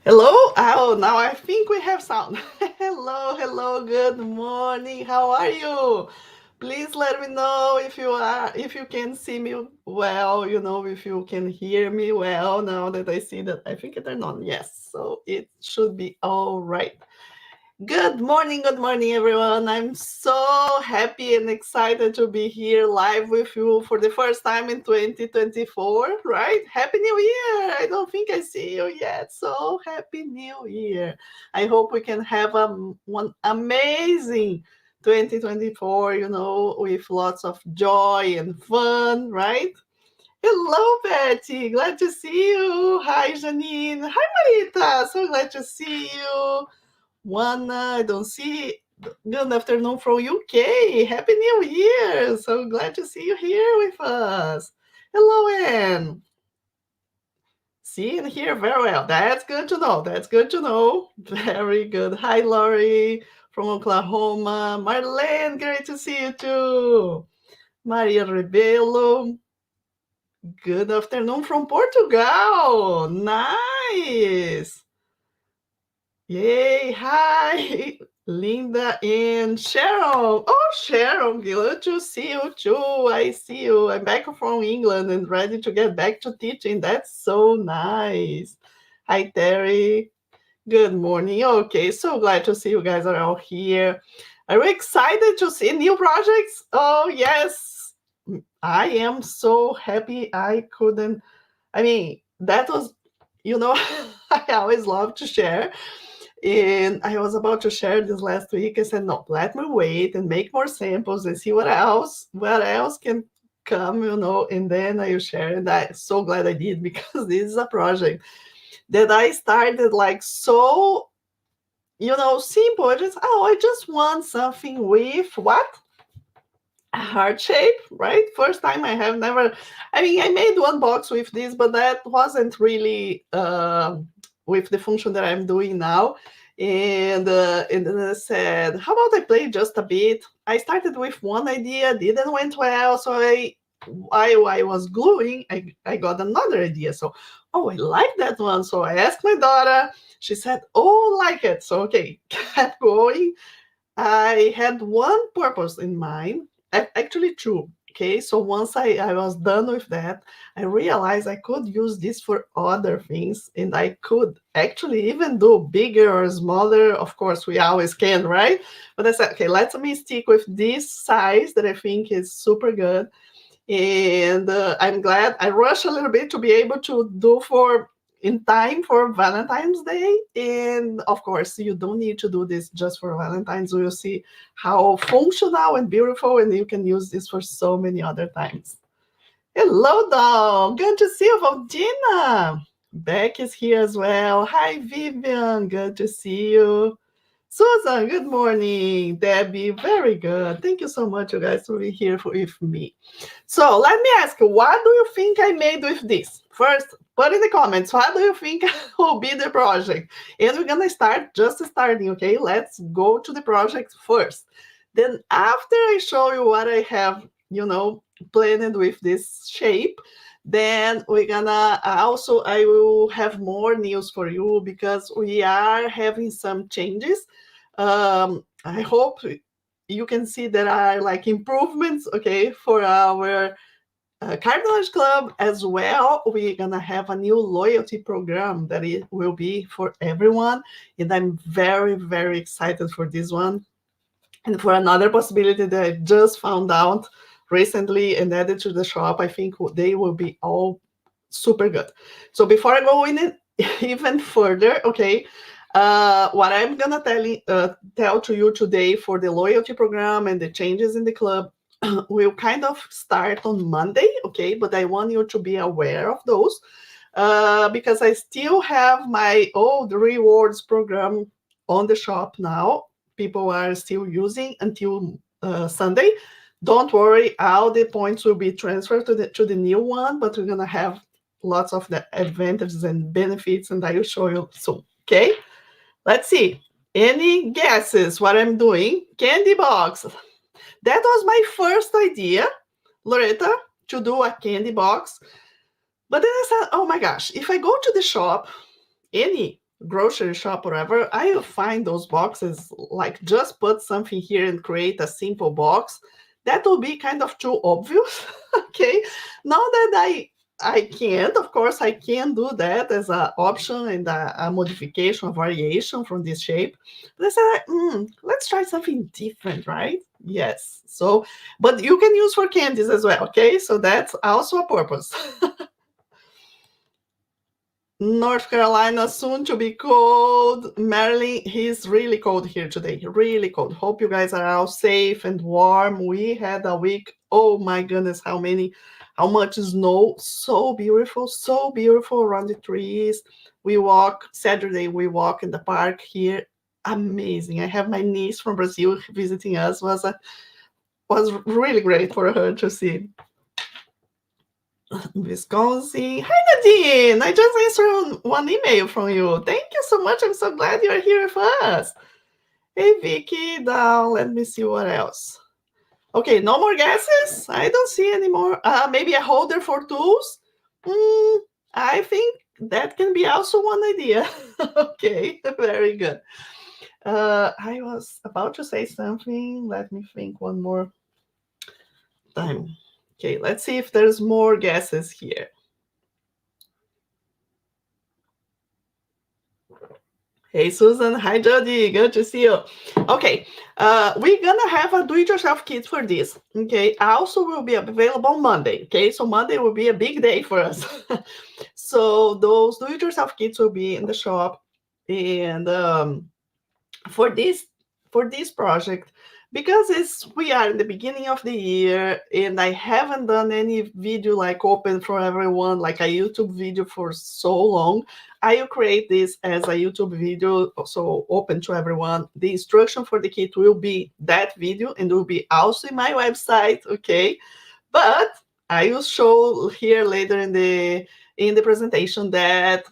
Hello? Oh, now I think we have sound. Hello, good morning. How are you? Please let me know if you can see me well, if you can hear me well now that I see that I think it turned on. Yes, so it should be all right. Good morning, everyone. I'm so happy and excited to be here live with you for the first time in 2024, right? Happy New Year! I don't think I see you yet, so Happy New Year. I hope we can have one amazing 2024, with lots of joy and fun, right? Hello, Betty. Glad to see you. Hi, Janine. Hi, Marita. So glad to see you. Juana, I don't see. Good afternoon from UK. Happy New Year. So glad to see you here with us. Hello, Anne. See and hear very well. That's good to know. That's good to know. Very good. Hi, Laurie from Oklahoma. Marlene, great to see you too. Maria Rebelo. Good afternoon from Portugal. Nice. Yay, hi, Linda and Cheryl. Oh, Cheryl, good to see you too. I see you. I'm back from England and ready to get back to teaching. That's so nice. Hi, Terry. Good morning. Okay, so glad to see you guys are all here. Are you excited to see new projects? Oh, yes. I am so happy I couldn't. I mean, that was, you know, I always love to share. And I was about to share this last week. I said, no, let me wait and make more samples and see what else can come, and then I will share. And I'm so glad I did because this is a project that I started like so, simple. I just want something with what? A heart shape, right? First time I have never, I mean, I made one box with this, but that wasn't really with the function that I'm doing now. And then I said, how about I play just a bit? I started with one idea, didn't went well, so while I was gluing, I got another idea. So, oh, I like that one. So I asked my daughter. She said, oh, like it. So okay, kept going. I had one purpose in mind, actually two. Okay, so once I was done with that, I realized I could use this for other things and I could actually even do bigger or smaller. Of course, we always can, right? But I said, okay, let me stick with this size that I think is super good. And I'm glad I rushed a little bit to be able to do for in time for Valentine's Day. And of course, you don't need to do this just for Valentine's. We'll see how functional and beautiful, and you can use this for so many other times. Hello, Dawn. Good to see you, Valdina. Beck is here as well. Hi, Vivian. Good to see you. Susan, good morning. Debbie, very good. Thank you so much, you guys, for being here with me. So let me ask you, what do you think I made with this? First, put in the comments, what do you think will be the project? And we're gonna start just starting, okay? Let's go to the project first. Then after I show you what I have, planned with this shape, then we're gonna also, I will have more news for you because we are having some changes. I hope you can see there are like improvements, okay, for our Cardinals Club as well. We're gonna have a new loyalty program that it will be for everyone, and I'm very, very excited for this one. And for another possibility that I just found out recently and added to the shop, I think they will be all super good. So before I go in it even further, okay, what I'm gonna tell to you today for the loyalty program and the changes in the club will kind of start on Monday, okay? But I want you to be aware of those because I still have my old rewards program on the shop now. People are still using until Sunday. Don't worry, all the points will be transferred to the new one, but we're gonna have lots of the advantages and benefits, and I will show you soon. Okay, let's see. Any guesses what I'm doing? Candy box. That was my first idea, Loretta, to do a candy box. But then I said, oh my gosh, if I go to the shop, any grocery shop or whatever, I will find those boxes, like just put something here and create a simple box. That will be kind of too obvious. Okay. Now that I can't, of course, I can do that as an option and a modification, a variation from this shape. But I said, let's try something different, right? Yes. So, but you can use for candies as well. Okay. So that's also a purpose. North Carolina soon to be cold. Maryland, he's really cold here today. Really cold. Hope you guys are all safe and warm. We had a week. Oh my goodness, how much snow. So beautiful around the trees. We walk Saturday, we walk in the park here. Amazing. I have my niece from Brazil visiting us. Was really great for her to see. Wisconsin. Hi, Nadine. I just answered one email from you. Thank you so much. I'm so glad you're here with us. Hey, Vicky. Down. Let me see what else. Okay, no more guesses. I don't see any more. Maybe a holder for tools. I think that can be also one idea. Okay, very good. I was about to say something. Let me think one more time. Okay, let's see if there's more guesses here. Hey, Susan. Hi, Jody. Good to see you. Okay, we're gonna have a do-it-yourself kit for this. Okay, also will be available Monday. Okay, so Monday will be a big day for us. So those do-it-yourself kits will be in the shop, and for this project, because we are in the beginning of the year and I haven't done any video like open for everyone, like a YouTube video for so long, I will create this as a YouTube video, so open to everyone. The instruction for the kit will be that video and will be also in my website. Okay, but I will show here later in the presentation that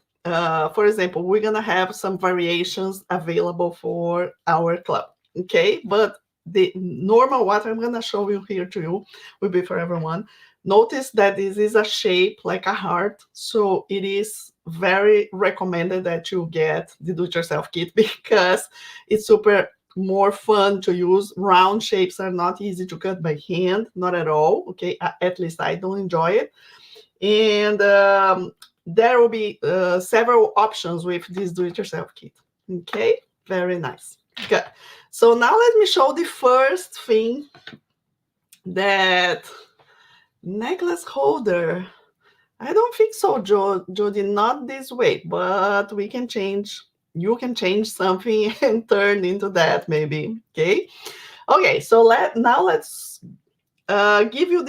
for example, we're gonna have some variations available for our club. Okay, but the normal what I'm gonna show you here to you will be for everyone. Notice that this is a shape like a heart, so it is very recommended that you get the do-it-yourself kit because it's super more fun to use. Round shapes are not easy to cut by hand, not at all. Okay, at least I don't enjoy it. And there will be several options with this do-it-yourself kit. Okay, very nice. Good. So now let me show the first thing, that necklace holder. I don't think so, Jody, not this way, but we can change. You can change something and turn into that maybe. Okay. Okay, so let's give you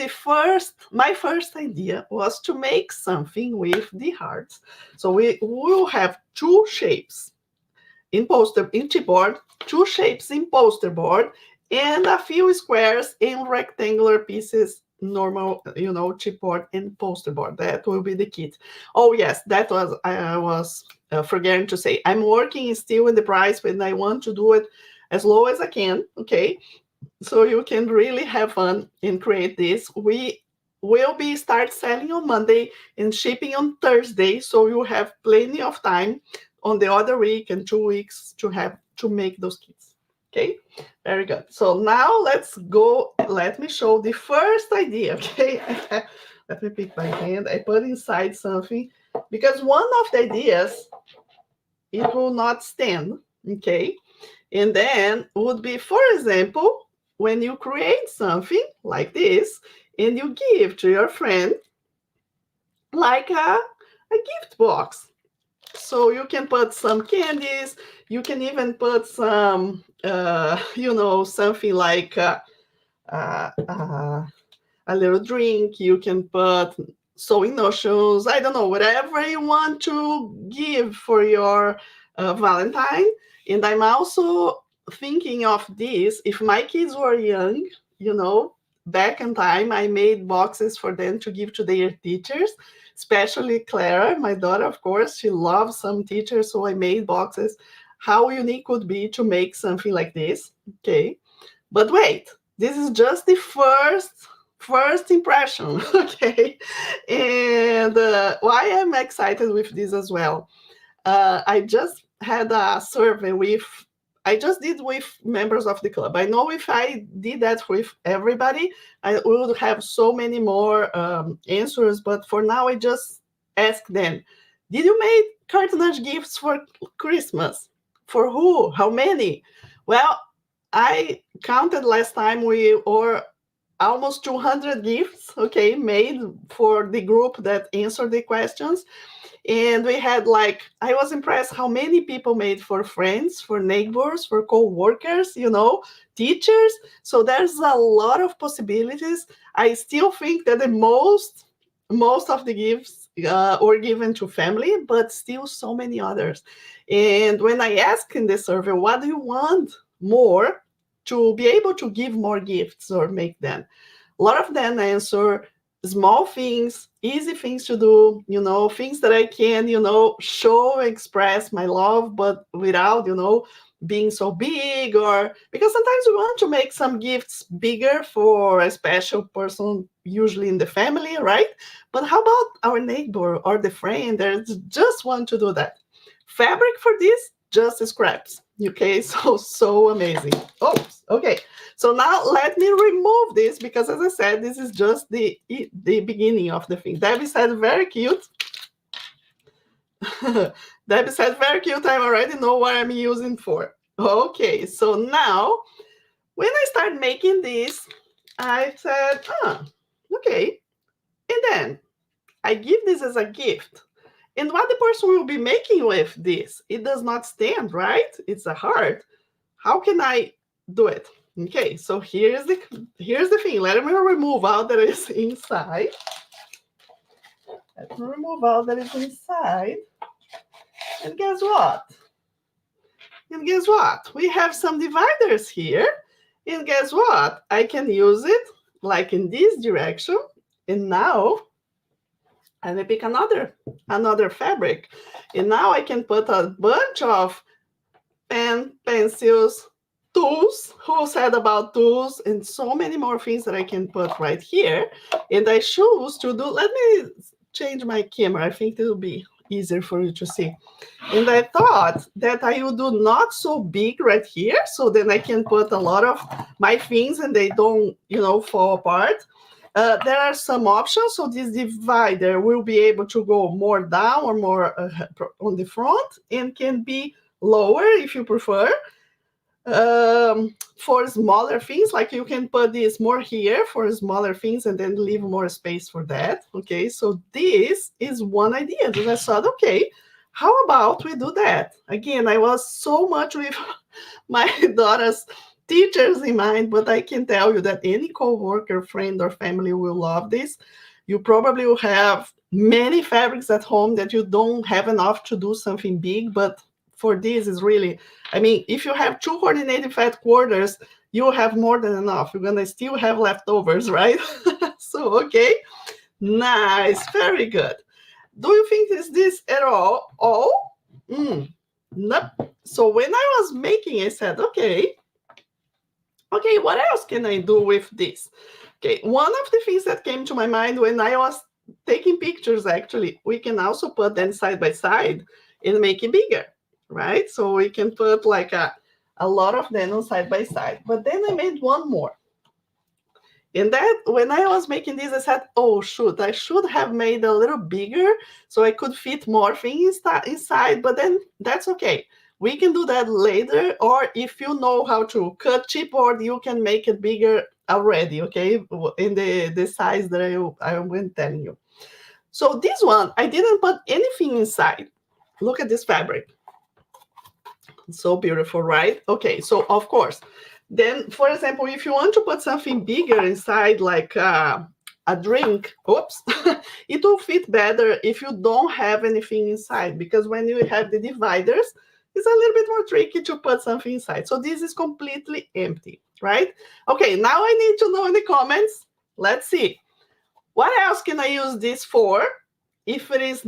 my first idea was to make something with the hearts. So we will have two shapes in chipboard, two shapes in poster board, and a few squares in rectangular pieces, normal, chipboard and poster board. That will be the kit. Oh yes, that was I was forgetting to say. I'm working still in the price, but I want to do it as low as I can. Okay, so you can really have fun and create this. We will be start selling on Monday and shipping on Thursday, so you have plenty of time on the other week and 2 weeks to make those kits. Okay, very good. So now let's go. Let me show the first idea. Okay, let me pick my hand. I put inside something because one of the ideas, it will not stand. Okay, and then would be, for example, when you create something like this and you give to your friend like a gift box. So you can put some candies, you can even put some, something like a little drink, you can put sewing notions, I don't know, whatever you want to give for your Valentine. And I'm also thinking of this, if my kids were young, back in time, I made boxes for them to give to their teachers, especially Clara, my daughter, of course, she loves some teachers, so I made boxes. How unique would be to make something like this? Okay, but wait, this is just the first impression. Okay, and why I'm excited with this as well. I just had a survey with, I just did with members of the club. I know if I did that with everybody, I would have so many more answers. But for now, I just ask them, did you make cartonage gifts for Christmas? For who? How many? Well, I counted last time, we were almost 200 gifts, okay, made for the group that answered the questions. And we had, like, I was impressed how many people made for friends, for neighbors, for co-workers, teachers. So there's a lot of possibilities. I still think that the most of the gifts were given to family, but still so many others. And when I asked in the survey, what do you want more to be able to give more gifts or make them, a lot of them answer small things, easy things to do, things that I can, show, express my love, but without, being so big. Or because sometimes we want to make some gifts bigger for a special person, usually in the family, right? But how about our neighbor or the friend that just want to do that? Fabric for this, just scraps. Okay, so amazing. Oh, okay. So now let me remove this, because as I said, this is just the beginning of the thing. Debbie said very cute. Debbie said very cute. I already know what I'm using for. Okay, so now when I start making this, I said, okay. And then I give this as a gift. And what the person will be making with this, it does not stand, right? It's a heart. How can I do it? Okay, so here's the thing. Let me remove all that is inside. Let me remove all that is inside. And guess what? We have some dividers here. And guess what? I can use it like in this direction. And now I will pick another fabric. And now I can put a bunch of pencils, tools. Who said about tools? And so many more things that I can put right here. And I choose to do, let me change my camera. I think it will be easier for you to see. And I thought that I would do not so big right here, so then I can put a lot of my things and they don't, fall apart. There are some options. So this divider will be able to go more down or more on the front, and can be lower if you prefer. For smaller things, like you can put this more here for smaller things and then leave more space for that. Okay, so this is one idea that I thought, okay, how about we do that? Again, I was so much with my daughter's teachers in mind, but I can tell you that any co-worker, friend, or family will love this. You probably will have many fabrics at home that you don't have enough to do something big, but for this is really, I mean, if you have 2 coordinating fat quarters, you have more than enough. You're gonna still have leftovers, right? So, okay, nice, very good. Do you think is this at all? Nope. So when I was making, I said, okay, what else can I do with this? Okay, one of the things that came to my mind when I was taking pictures, actually, we can also put them side by side and make it bigger, right? So we can put like a lot of them on side by side. But then I made one more. And that, when I was making this, I said, oh, shoot, I should have made a little bigger so I could fit more things inside, but then that's okay. We can do that later, or if you know how to cut chipboard, you can make it bigger already, okay, in the size that I went telling you. So this one, I didn't put anything inside. Look at this fabric. So beautiful, right? Okay, so of course, then, for example, if you want to put something bigger inside, like a drink, oops, it will fit better if you don't have anything inside, because when you have the dividers, it's a little bit more tricky to put something inside. So this is completely empty, right? Okay, now I need to know in the comments, let's see, what else can I use this for? If it is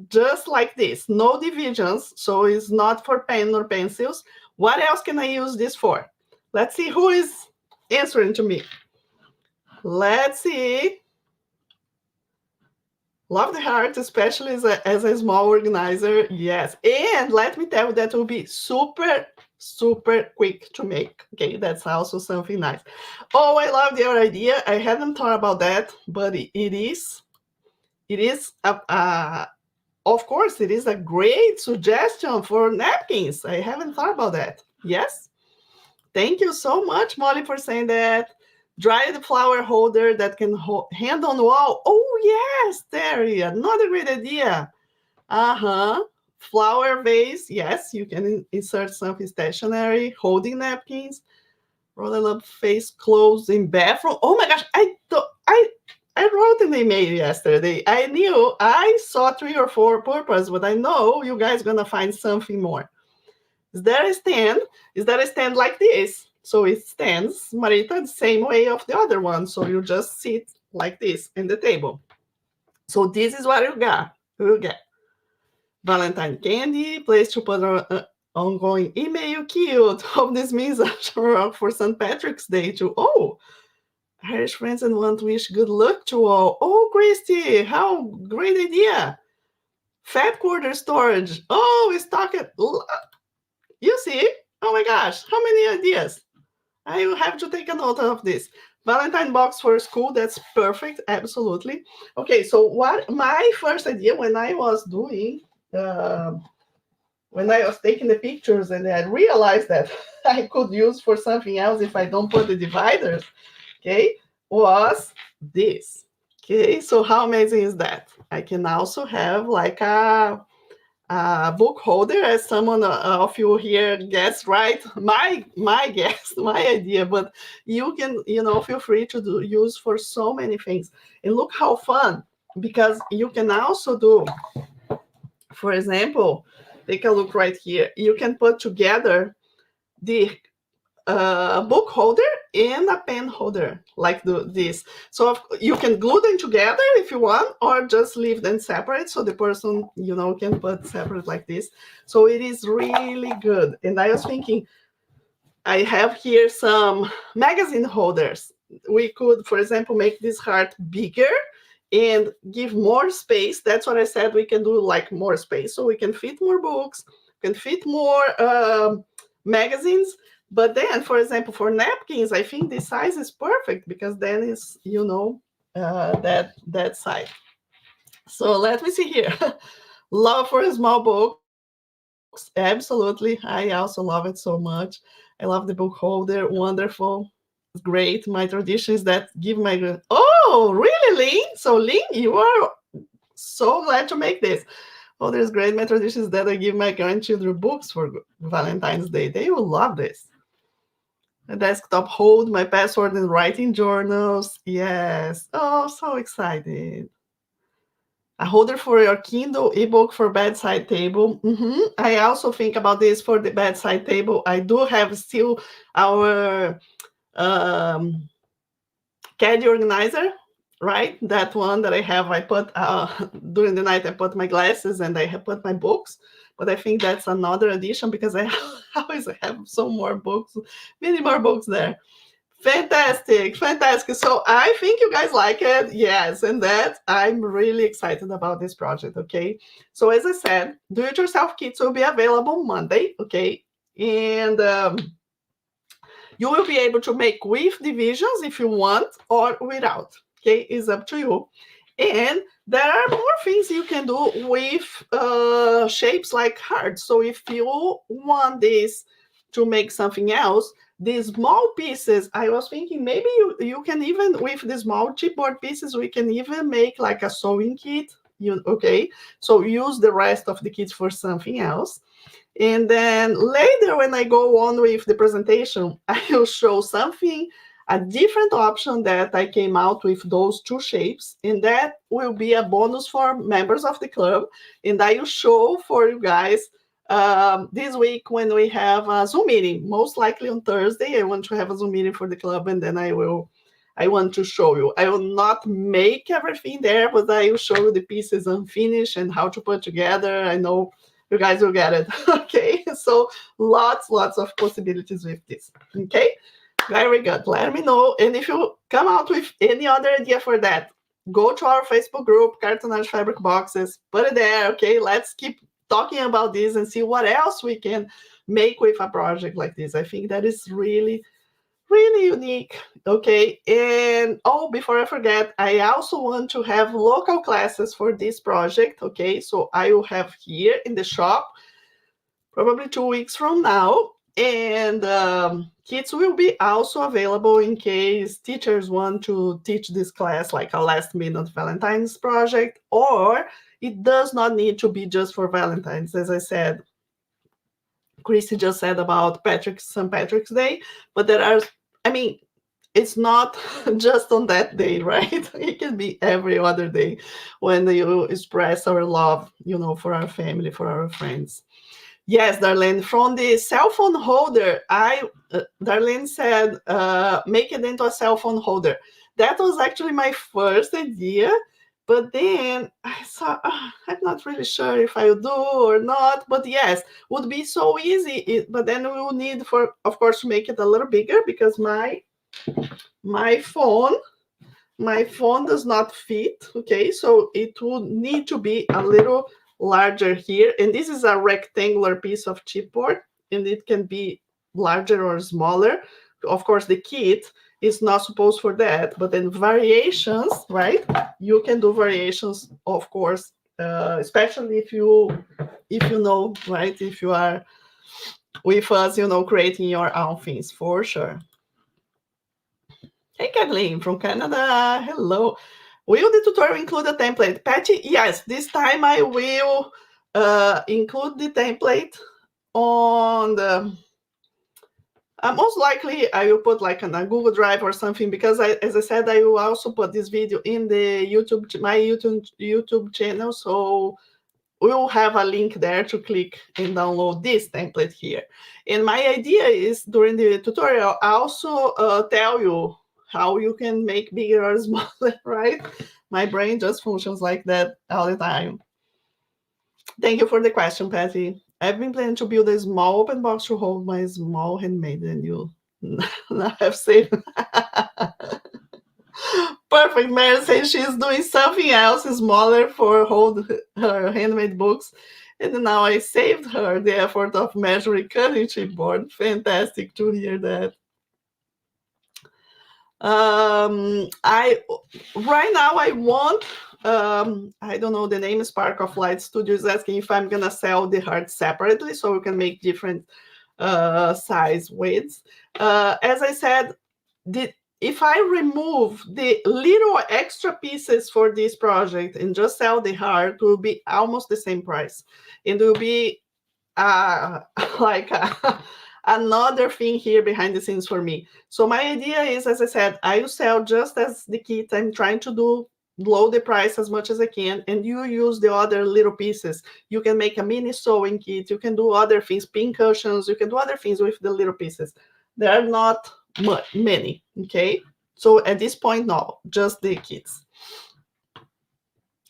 just like this, no divisions, so it's not for pen or pencils, what else can I use this for? Let's see who is answering to me. Let's see. Love the heart, especially as a small organizer. Yes. And let me tell you, that will be super, super quick to make. Okay, that's also something nice. Oh, I love your idea. I hadn't thought about that, but it is of course, it is a great suggestion for napkins. I haven't thought about that. Yes. Thank you so much, Molly, for saying that. Dried flower holder that can hand on wall. Oh, yes, Terry, another great idea. Uh-huh. Flower vase. Yes, you can insert something stationary, holding napkins, rolling up face clothes in bathroom. Oh my gosh, I wrote an email yesterday. I knew I saw 3 or 4 purposes, but I know you guys gonna find something more. Is there a stand? Is there a stand like this? So it stands, Marita, the same way of the other one. So you just sit like this in the table. So this is what you got. You get Valentine candy, place to put on ongoing email. Cute. Hope this means I should rock for St. Patrick's Day too. Oh, Irish friends and want to wish good luck to all. Oh, Christy, how great idea. Fat quarter storage. Oh, we stock it. You see? Oh my gosh, how many ideas? I will have to take a note of this. Valentine box for school, that's perfect, absolutely. Okay, so what my first idea uh, when I was taking the pictures and I realized that I could use for something else if I don't put the dividers, okay, was this. Okay, so how amazing is that? I can also have like a book holder, as someone of you here guessed right. My guess, my idea, but you can, feel free to use for so many things. And look how fun, because you can also do, for example, take a look right here. You can put together the book holder and a pen holder like this. So you can glue them together if you want, or just leave them separate so the person can put separate like this. So it is really good. And I was thinking, I have here some magazine holders. We could, for example, make this heart bigger and give more space. That's what I said. We can do like more space, so we can fit more books, can fit more magazines. But then, for example, for napkins, I think this size is perfect, because then it's that size. So let me see here. Love for small books, absolutely. I also love it so much. I love the book holder, wonderful. Great. My tradition is that give my oh, really, Lynn? So Lynn, you are so glad to make this. Oh, there's great. My tradition is that I give my grandchildren books for Valentine's Day. They will love this. A desktop hold my password and writing journals. Yes. Oh, so excited. A holder for your Kindle, ebook for bedside table. I also think about this for the bedside table. I do have still our caddy organizer, right? That one that I have, I put during the night, I put my glasses and I have put my books. But I think that's another addition, because I always have some more books, many more books there. Fantastic, fantastic. So I think you guys like it. Yes, and that I'm really excited about this project. Okay. So as I said, do-it-yourself kits will be available Monday. Okay. And you will be able to make with divisions if you want, or without. Okay, it's up to you. And there are more things you can do with shapes like hearts. So if you want this to make something else, these small pieces, I was thinking maybe you can even, with the small chipboard pieces, we can even make like a sewing kit. Okay, so use the rest of the kits for something else. And then later, when I go on with the presentation, I will show something, a different option that I came out with those 2 shapes. And that will be a bonus for members of the club. And I will show for you guys this week when we have a Zoom meeting. Most likely on Thursday, I want to have a Zoom meeting for the club, and then I want to show you. I will not make everything there, but I will show you the pieces unfinished and how to put together. I know you guys will get it. Okay, so lots of possibilities with this. Okay, very good. Let me know. And if you come out with any other idea for that, go to our Facebook group, Cartonage Fabric Boxes, put it there, okay? Let's keep talking about this and see what else we can make with a project like this. I think that is really, really unique, okay? And oh, before I forget, I also want to have local classes for this project, okay? So I will have here in the shop, probably 2 weeks from now, and kits will be also available in case teachers want to teach this class like a last minute Valentine's project, or it does not need to be just for Valentine's. As I said, Christy just said about St. Patrick's Day, but there are, I mean, it's not just on that day, right? It can be every other day when you express our love, for our family, for our friends. Yes, Darlene, from the cell phone holder, Darlene said, make it into a cell phone holder. That was actually my first idea, but then I saw, I'm not really sure if I'll do or not, but yes, would be so easy. But then we will need of course, to make it a little bigger because my phone does not fit, okay? So it would need to be a little larger here. And this is a rectangular piece of chipboard, and it can be larger or smaller. Of course, the kit is not supposed for that, but then variations, right? You can do variations, of course, especially if you know, right? If you are with us, creating your own things, for sure. Hey, Kathleen from Canada. Hello. Will the tutorial include a template? Patty, yes, this time I will include the template on the... most likely I will put like on a Google Drive or something, because as I said, I will also put this video in the my YouTube channel. So we'll have a link there to click and download this template here. And my idea is during the tutorial, I also tell you how you can make bigger or smaller, right? My brain just functions like that all the time. Thank you for the question, Patty. I've been planning to build a small open box to hold my small handmade, and you have saved. Perfect. Mary says she's doing something else smaller for hold her handmade books. And now I saved her the effort of measuring cutting chipboard. Fantastic to hear that. I right now I want I don't know, the name is Spark of Light Studio is asking if I'm gonna sell the heart separately so we can make different size widths. As I said, if I remove the little extra pieces for this project and just sell the heart, it will be almost the same price. It will be like another thing here behind the scenes for me. So my idea is, as I said, I will sell just as the kit. I'm trying to do low the price as much as I can, and you use the other little pieces. You can make a mini sewing kit. You can do other things, pin cushions. You can do other things with the little pieces. There are not many, okay? So at this point, no, just the kits.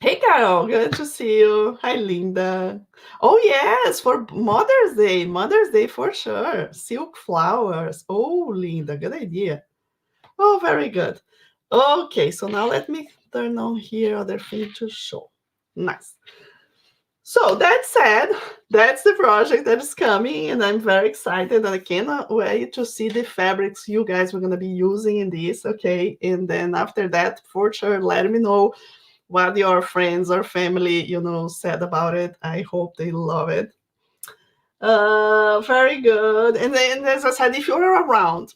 Hey, Carol, good to see you. Hi, Linda. Oh, yes, for Mother's Day for sure. Silk flowers. Oh, Linda, good idea. Oh, very good. Okay, so now let me turn on here other thing to show. Nice. So that said, that's the project that is coming, and I'm very excited, and I cannot wait to see the fabrics you guys are going to be using in this, okay? And then after that, for sure, let me know what your friends or family, said about it. I hope they love it. Very good. And then, as I said, if you're around,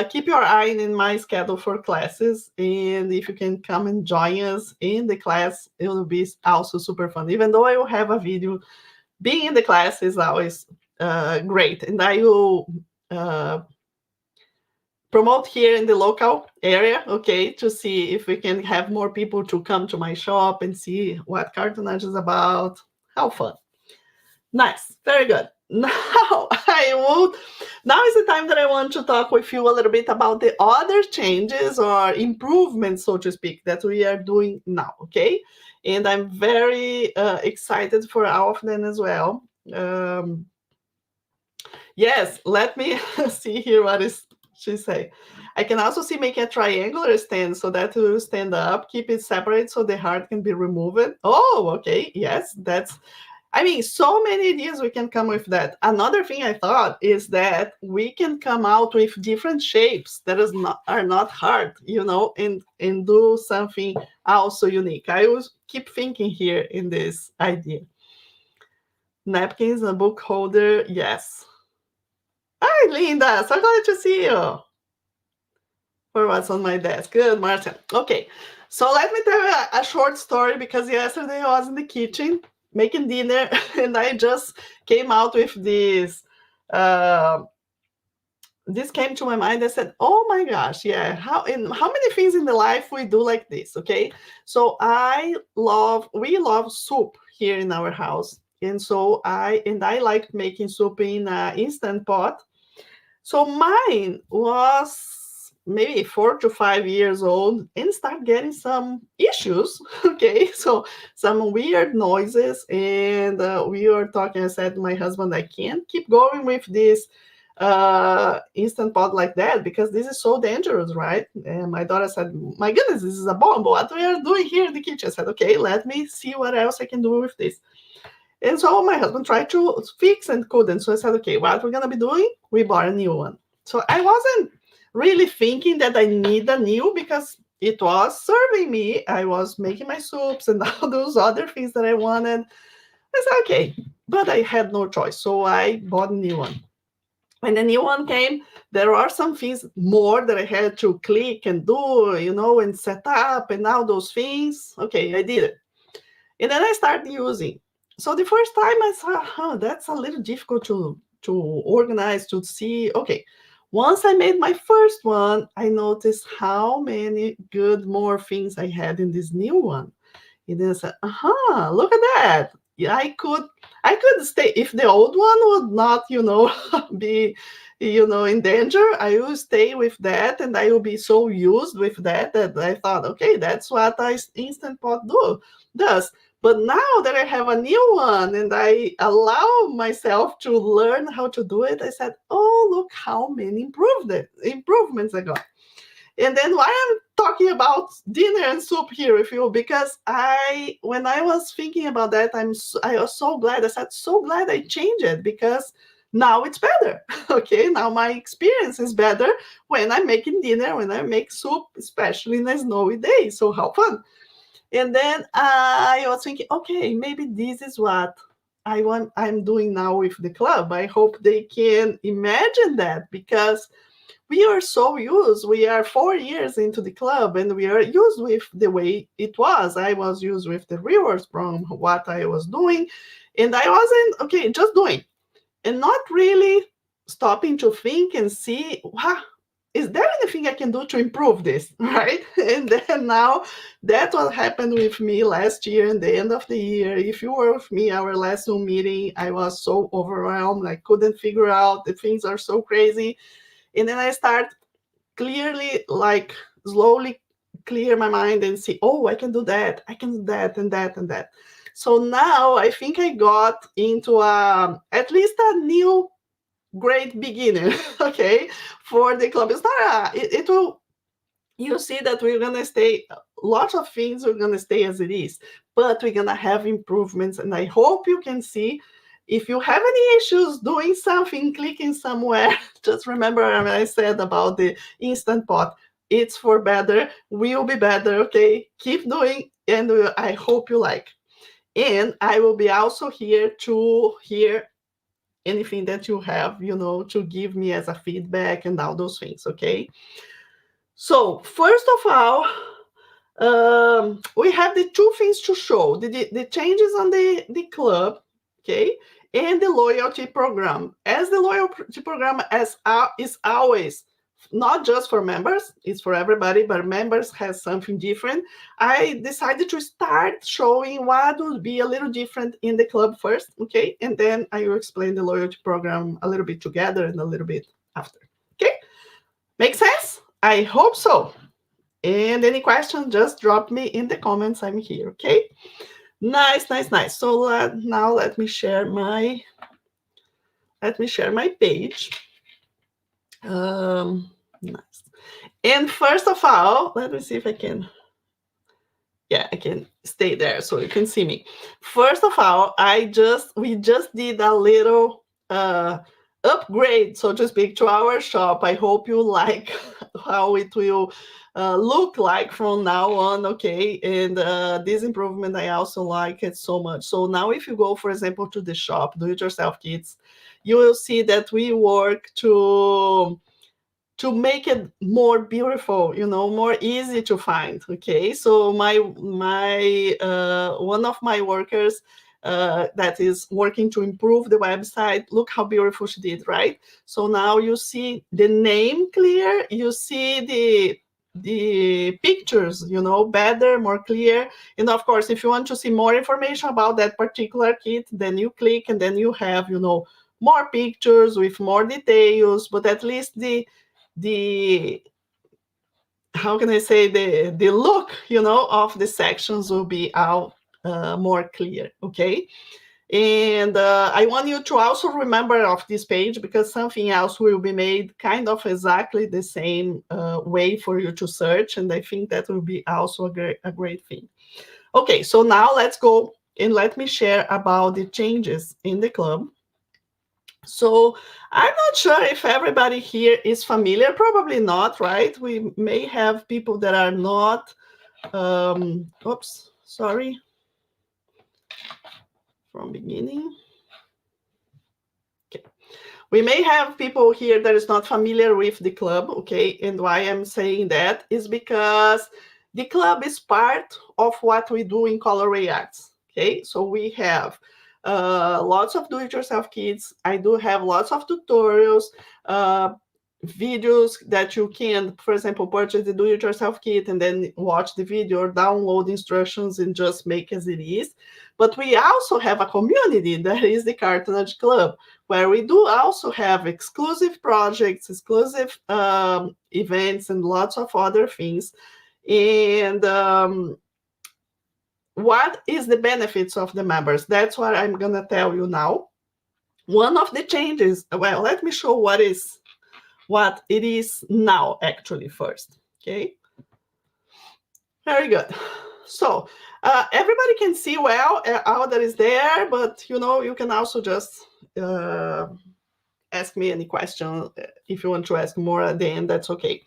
keep your eye in my schedule for classes. And if you can come and join us in the class, it will be also super fun. Even though I will have a video, being in the class is always great. And I will promote here in the local area, okay, to see if we can have more people to come to my shop and see what cartonnage is about. How fun. Nice. Very good. Now now is the time that I want to talk with you a little bit about the other changes or improvements, so to speak, that we are doing now, okay? And I'm very excited for all of them as well. Yes, let me see here what is she say. I can also see making a triangular stand so that it will stand up, keep it separate so the heart can be removed. Oh, okay. Yes, that's, I mean, so many ideas we can come with that. Another thing I thought is that we can come out with different shapes that is not are not hard, and do something also unique. I always keep thinking here in this idea. Napkins, a book holder, yes. Hi, Linda. So glad to see you. For what's on my desk. Good, Martin. Okay, so let me tell you a short story because yesterday I was in the kitchen making dinner and I just came out with this. Uh, this came to my mind. I said, "Oh my gosh, yeah! How many things in the life we do like this?" Okay, so we love soup here in our house, and so I like making soup in an instant pot. So mine was maybe 4 to 5 years old and start getting some issues. Okay, so some weird noises, and we were talking. I said to my husband, I can't keep going with this instant pot like that because this is so dangerous, right? And my daughter said, "My goodness, this is a bomb! What we are doing here in the kitchen?" I said, "Okay, let me see what else I can do with this." And so my husband tried to fix and couldn't. So I said, okay, what we're gonna be doing? We bought a new one. So I wasn't really thinking that I need a new because it was serving me. I was making my soups and all those other things that I wanted. I said, okay, but I had no choice. So I bought a new one. When the new one came, there are some things more that I had to click and do, and set up and all those things. Okay, I did it. And then I started using. So the first time I saw, that's a little difficult to organize, to see. Okay. Once I made my first one, I noticed how many good more things I had in this new one. And then I said, look at that. Yeah, I could stay if the old one would not, be, in danger. I will stay with that, and I will be so used with that that I thought, okay, that's what Instant Pot does. But now that I have a new one and I allow myself to learn how to do it, I said, oh, look how many improvements I got. And then why I'm talking about dinner and soup here with you, because when I was thinking about that, I was so glad. I said, so glad I changed it because now it's better. Okay, now my experience is better when I'm making dinner, when I make soup, especially in a snowy day. So how fun! And then I was thinking, okay, maybe this is what I'm doing now with the club. I hope they can imagine that because we are so used. We are 4 years into the club and we are used with the way it was. I was used with the rewards from what I was doing. And I wasn't, okay, just doing and not really stopping to think and see, wow, is there anything I can do to improve this? Right. And then now that's what happened with me last year in the end of the year. If you were with me, our last Zoom meeting, I was so overwhelmed. I couldn't figure out the things are so crazy. And then I start clearly, like slowly clear my mind and see, oh, I can do that. I can do that and that and that. So now I think I got into at least a new great beginner, okay, for the club. It's not it will, you see that we're gonna stay, lots of things are gonna stay as it is, but we're gonna have improvements. And I hope you can see if you have any issues doing something, clicking somewhere, just remember what I said about the instant pot. It's for better, will be better, okay? Keep doing, and I hope you like. And I will be also here to hear anything that you have, to give me as a feedback and all those things, okay? So, first of all, we have the two things to show the changes on the club, okay, and the loyalty program. As the loyalty program is always not just for members, it's for everybody, but members has something different. I decided to start showing what would be a little different in the club first, okay, and then I will explain the loyalty program a little bit together and a little bit after. Okay, make sense? I hope so. And any question, just drop me in the comments. I'm here, okay? Nice, nice, nice. So now let me share my page. Nice. And first of all, let me see if I can. Yeah, I can stay there so you can see me. First of all, we just did a little upgrade, so to speak, to our shop. I hope you like how it will look like from now on, okay? And this improvement, I also like it so much. So now if you go, for example, to the shop, do-it-yourself kits, you will see that we work to make it more beautiful, more easy to find. Okay, so my one of my workers that is working to improve the website, look how beautiful she did, right? So now you see the name clear, you see the pictures, better, more clear. And of course, if you want to see more information about that particular kit, then you click and then you have, more pictures with more details, but at least the how can I say, the look, of the sections will be out more clear. Okay, and I want you to also remember of this page, because something else will be made kind of exactly the same way for you to search, and I think that will be also a great thing. Okay, so now let's go and let me share about the changes in the club. So I'm not sure if everybody here is familiar, probably not, right? We may have people that are not, oops, sorry, from beginning. Okay. We may have people here that is not familiar with the club, okay? And why I'm saying that is because the club is part of what we do in Colorway Arts, okay? So we have lots of do-it-yourself kits. I do have lots of tutorials, uh, videos that you can, for example, purchase the do-it-yourself kit and then watch the video or download instructions and just make as it is. But we also have a community that is the Cartonage Club, where we do also have exclusive projects, exclusive events, and lots of other things. And what is the benefits of the members? That's what I'm going to tell you now. One of the changes, well, let me show what it is now actually first. Okay, very good. So everybody can see well all that is there, but you can also just ask me any question. If you want to ask more at the end, that's okay.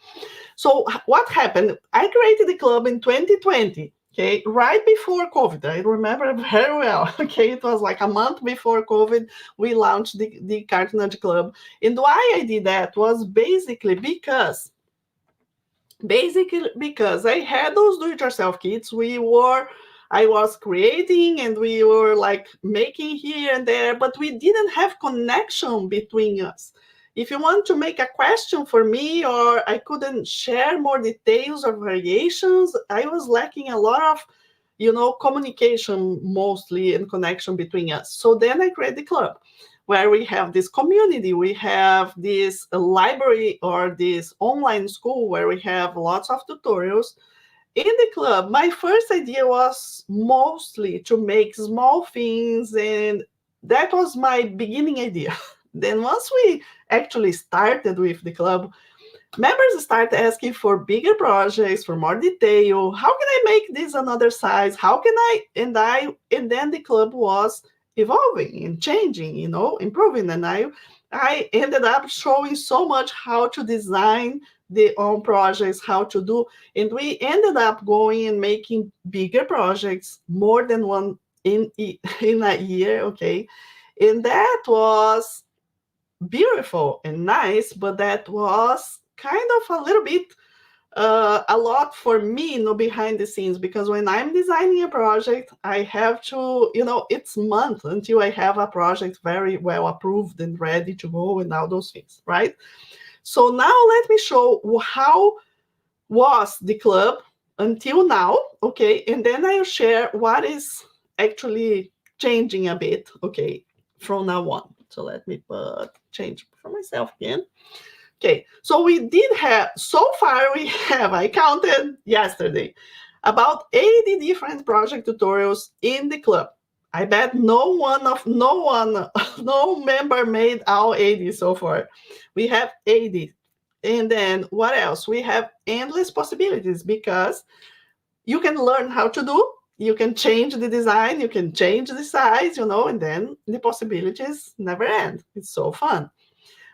So what happened? I created the club in 2020, okay, right before COVID. I remember very well. Okay, it was like a month before COVID, we launched the Cartonage Club. And why I did that was basically because I had those do-it-yourself kits. I was creating and we were like making here and there, but we didn't have connection between us. If you want to make a question for me, or I couldn't share more details or variations, I was lacking a lot of, communication mostly, and connection between us. So then I created the club, where we have this community, we have this library or this online school where we have lots of tutorials. In the club, my first idea was mostly to make small things, and that was my beginning idea. Then once we actually started with the club, members start asking for bigger projects, for more detail. How can I make this another size? How can and then the club was evolving and changing, improving. And I ended up showing so much how to design the own projects, how to do, and we ended up going and making bigger projects, more than one in a year, okay? And that was beautiful and nice, but that was kind of a little bit a lot for me, behind the scenes, because when I'm designing a project, I have to, it's months until I have a project very well approved and ready to go and all those things, right? So now let me show how was the club until now, okay? And then I'll share what is actually changing a bit, okay, from now on. So let me change for myself again. Okay, so so far we have, I counted yesterday, about 80 different project tutorials in the club. I bet no no member made all 80 so far. We have 80 And then what else? We have endless possibilities because you can learn how to do, you can change the design, you can change the size, and then the possibilities never end. It's so fun.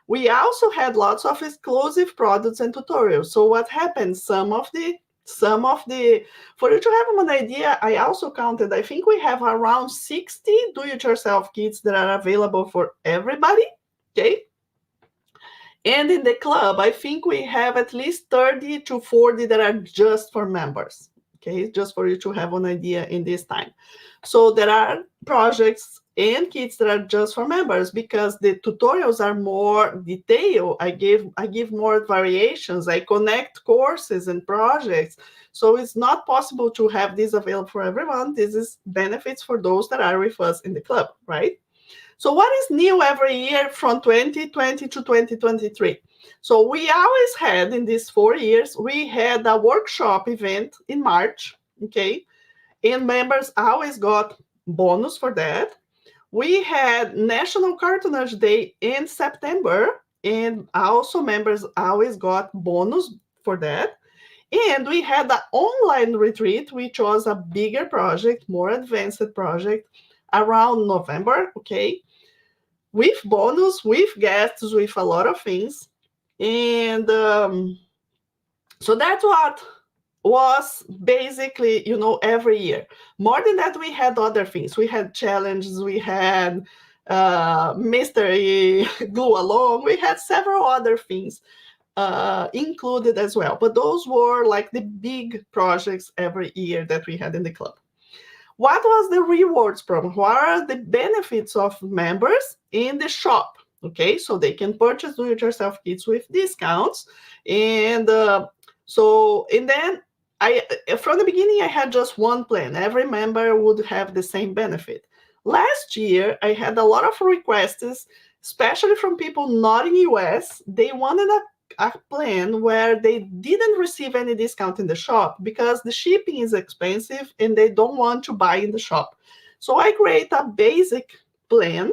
We also had lots of exclusive products and tutorials. So what happens? Some of the for you to have an idea, I also counted, I think we have around 60 do-it-yourself kits that are available for everybody. Okay. And in the club, I think we have at least 30 to 40 that are just for members. Okay, just for you to have an idea in this time. So there are projects and kits that are just for members because the tutorials are more detailed. I give more variations. I connect courses and projects. So it's not possible to have this available for everyone. This is benefits for those that are with us in the club, right? So what is new every year from 2020 to 2023? So we always had in these 4 years, we had a workshop event in March, okay? And members always got bonus for that. We had National Cartoonage Day in September, and also members always got bonus for that. And we had the online retreat, which was a bigger project, more advanced project around November, okay? With bonus, with guests, with a lot of things. And so that's what was basically, every year. More than that, we had other things. We had challenges, we had mystery glue along, we had several other things included as well. But those were like the big projects every year that we had in the club. What was the rewards program? What are the benefits of members in the shop? Okay, so they can purchase do-it-yourself kits with discounts. And and then from the beginning, I had just one plan. Every member would have the same benefit. Last year, I had a lot of requests, especially from people not in US. They wanted a plan where they didn't receive any discount in the shop because the shipping is expensive and they don't want to buy in the shop. So I create a basic plan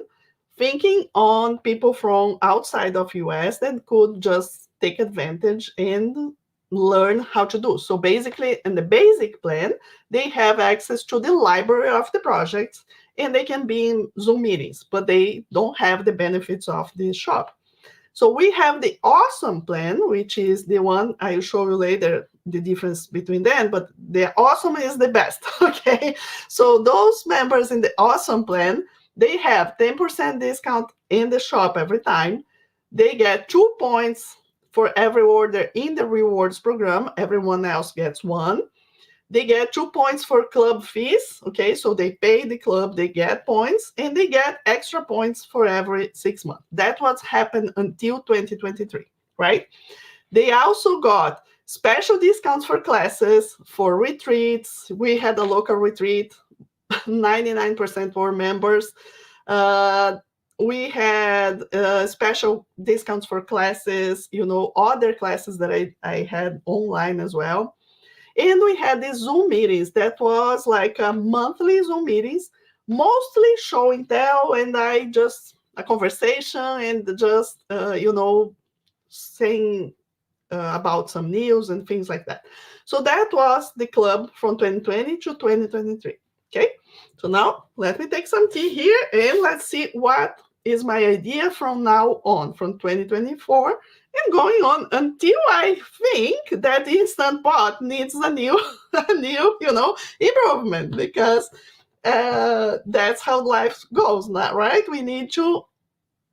thinking on people from outside of US that could just take advantage and learn how to do. So basically, in the basic plan, they have access to the library of the projects and they can be in Zoom meetings, but they don't have the benefits of the shop. So we have the awesome plan, which is the one I'll show you later, the difference between them, but the awesome is the best, okay? So those members in the awesome plan, they have 10% discount in the shop every time. They get 2 points for every order in the rewards program. Everyone else gets 1. They get 2 points for club fees. Okay, so they pay the club, they get points, and they get extra points for every 6 months. That's what's happened until 2023, right? They also got special discounts for classes, for retreats. We had a local retreat, 99% were members. We had special discounts for classes, other classes that I had online as well. And we had these Zoom meetings that was like a monthly Zoom meetings, mostly show and tell, and I just a conversation and just saying about some news and things like that. So that was the club from 2020 to 2023. Okay, so now let me take some tea here and let's see what is my idea from now on, from 2024 and going on until I think that Instant Pot needs a new, improvement because that's how life goes, right? We need to,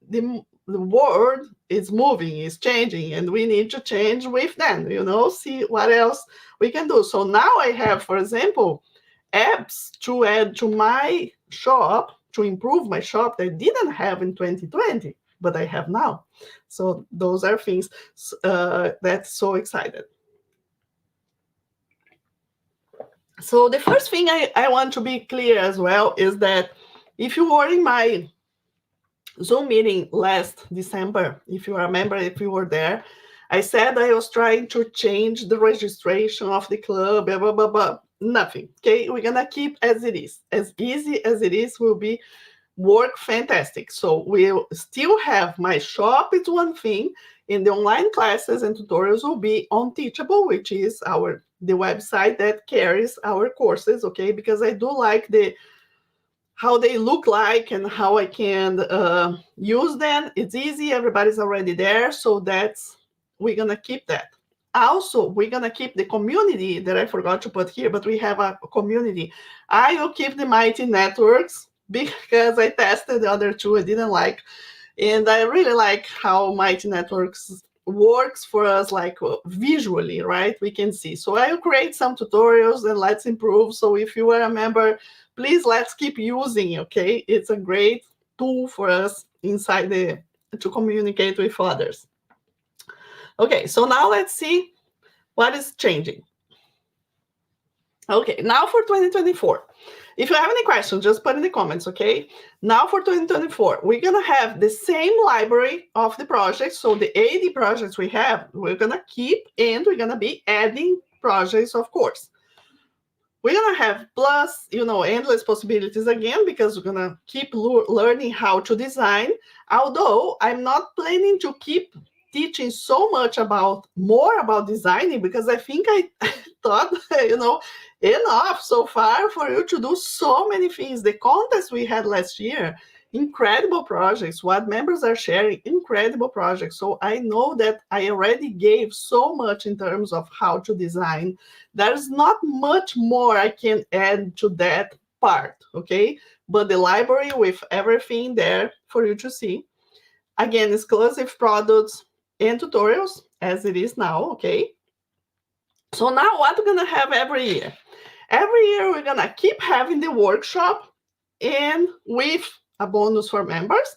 the world is moving, is changing, and we need to change with them, see what else we can do. So now I have, for example, apps to add to my shop to improve my shop that I didn't have in 2020, but I have now. So those are things that's so excited. So the first thing I want to be clear as well is that if you were in my Zoom meeting last December, if you remember, if you were there, I said I was trying to change the registration of the club, blah, blah, blah, blah. Nothing. Okay, we're gonna keep as it is. As easy as it is will be work fantastic. So we'll still have my shop, it's one thing, And the online classes and tutorials will be on Teachable, which is the website that carries our courses, okay? Because I do like how they look like and how I can use them. It's easy, everybody's already there, so we're gonna keep that. Also, we're gonna keep the community that I forgot to put here, but we have a community. I will keep the Mighty Networks because I tested the other two I didn't like. And I really like how Mighty Networks works for us, like visually, right? We can see. So I'll create some tutorials and let's improve. So if you are a member, please let's keep using, okay? It's a great tool for us inside to communicate with others. Okay, so now let's see what is changing. Okay, now for 2024. If you have any questions, just put in the comments, okay? Now for 2024, we're gonna have the same library of the projects. So the 80 projects we have, we're gonna keep, and we're gonna be adding projects, of course. We're gonna have plus, endless possibilities again, because we're gonna keep learning how to design. Although I'm not planning to keep teaching so much more about designing, because I think I thought, enough so far for you to do so many things. The contest we had last year, incredible projects. What members are sharing, incredible projects. So I know that I already gave so much in terms of how to design. There's not much more I can add to that part, okay? But the library with everything there for you to see. Again, exclusive products and tutorials as it is now, okay? So now what we're gonna have every year? Every year we're gonna keep having the workshop and with a bonus for members.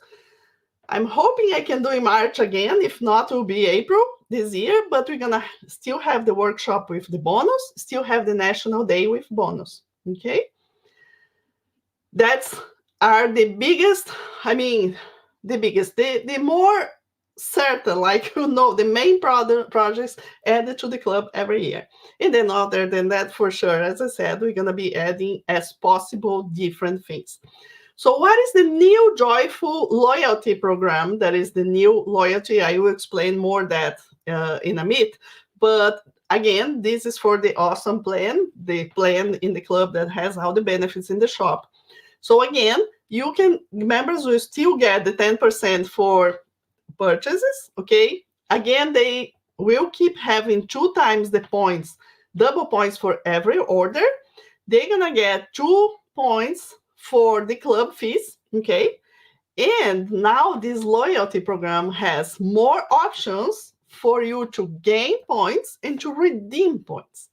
I'm hoping I can do in March again. If not, it will be April this year, but we're gonna still have the workshop with the bonus, still have the National Day with bonus, okay? That's are the biggest, the more certain, like, the main projects added to the club every year. And then other than that, for sure, as I said, we're gonna be adding as possible different things. So what is the new Joyful Loyalty program? That is the new loyalty. I will explain more that in a bit. But again, this is for the awesome plan, the plan in the club that has all the benefits in the shop. So again, members will still get the 10% for purchases, okay? Again, they will keep having 2 times the points, double points for every order. They're gonna get 2 points for the club fees, okay? And now this loyalty program has more options for you to gain points and to redeem points.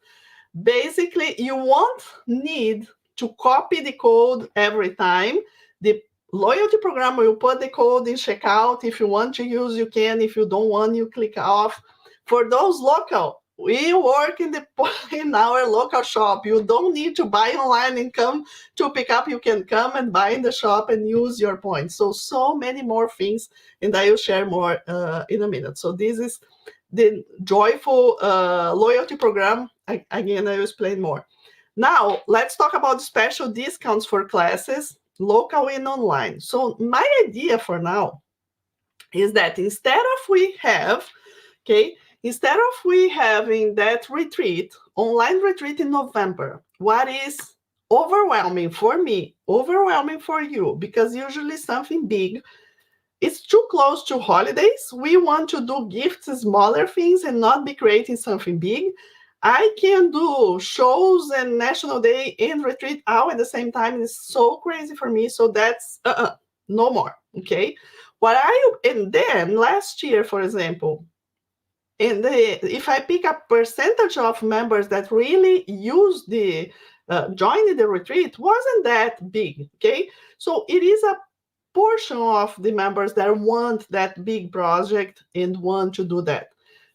Basically, you won't need to copy the code every time. The loyalty program will put the code in checkout. If you want to use, you can. If you don't want, you click off. For those local, we work in our local shop. You don't need to buy online and come to pick up. You can come and buy in the shop and use your points. So many more things, and I will share more in a minute. So this is the Joyful loyalty program. Again, I will explain more. Now, let's talk about special discounts for classes, local and online. So my idea for now is that instead of we having that retreat, online retreat in November, what is overwhelming for me, overwhelming for you, because usually something big, it's too close to holidays. We want to do gifts, smaller things, and not be creating something big. I can do shows and National Day and retreat all at the same time. It's so crazy for me. So that's no more. Okay. And then last year, for example, if I pick a percentage of members that really use joining the retreat, wasn't that big. Okay. So it is a portion of the members that want that big project and want to do that.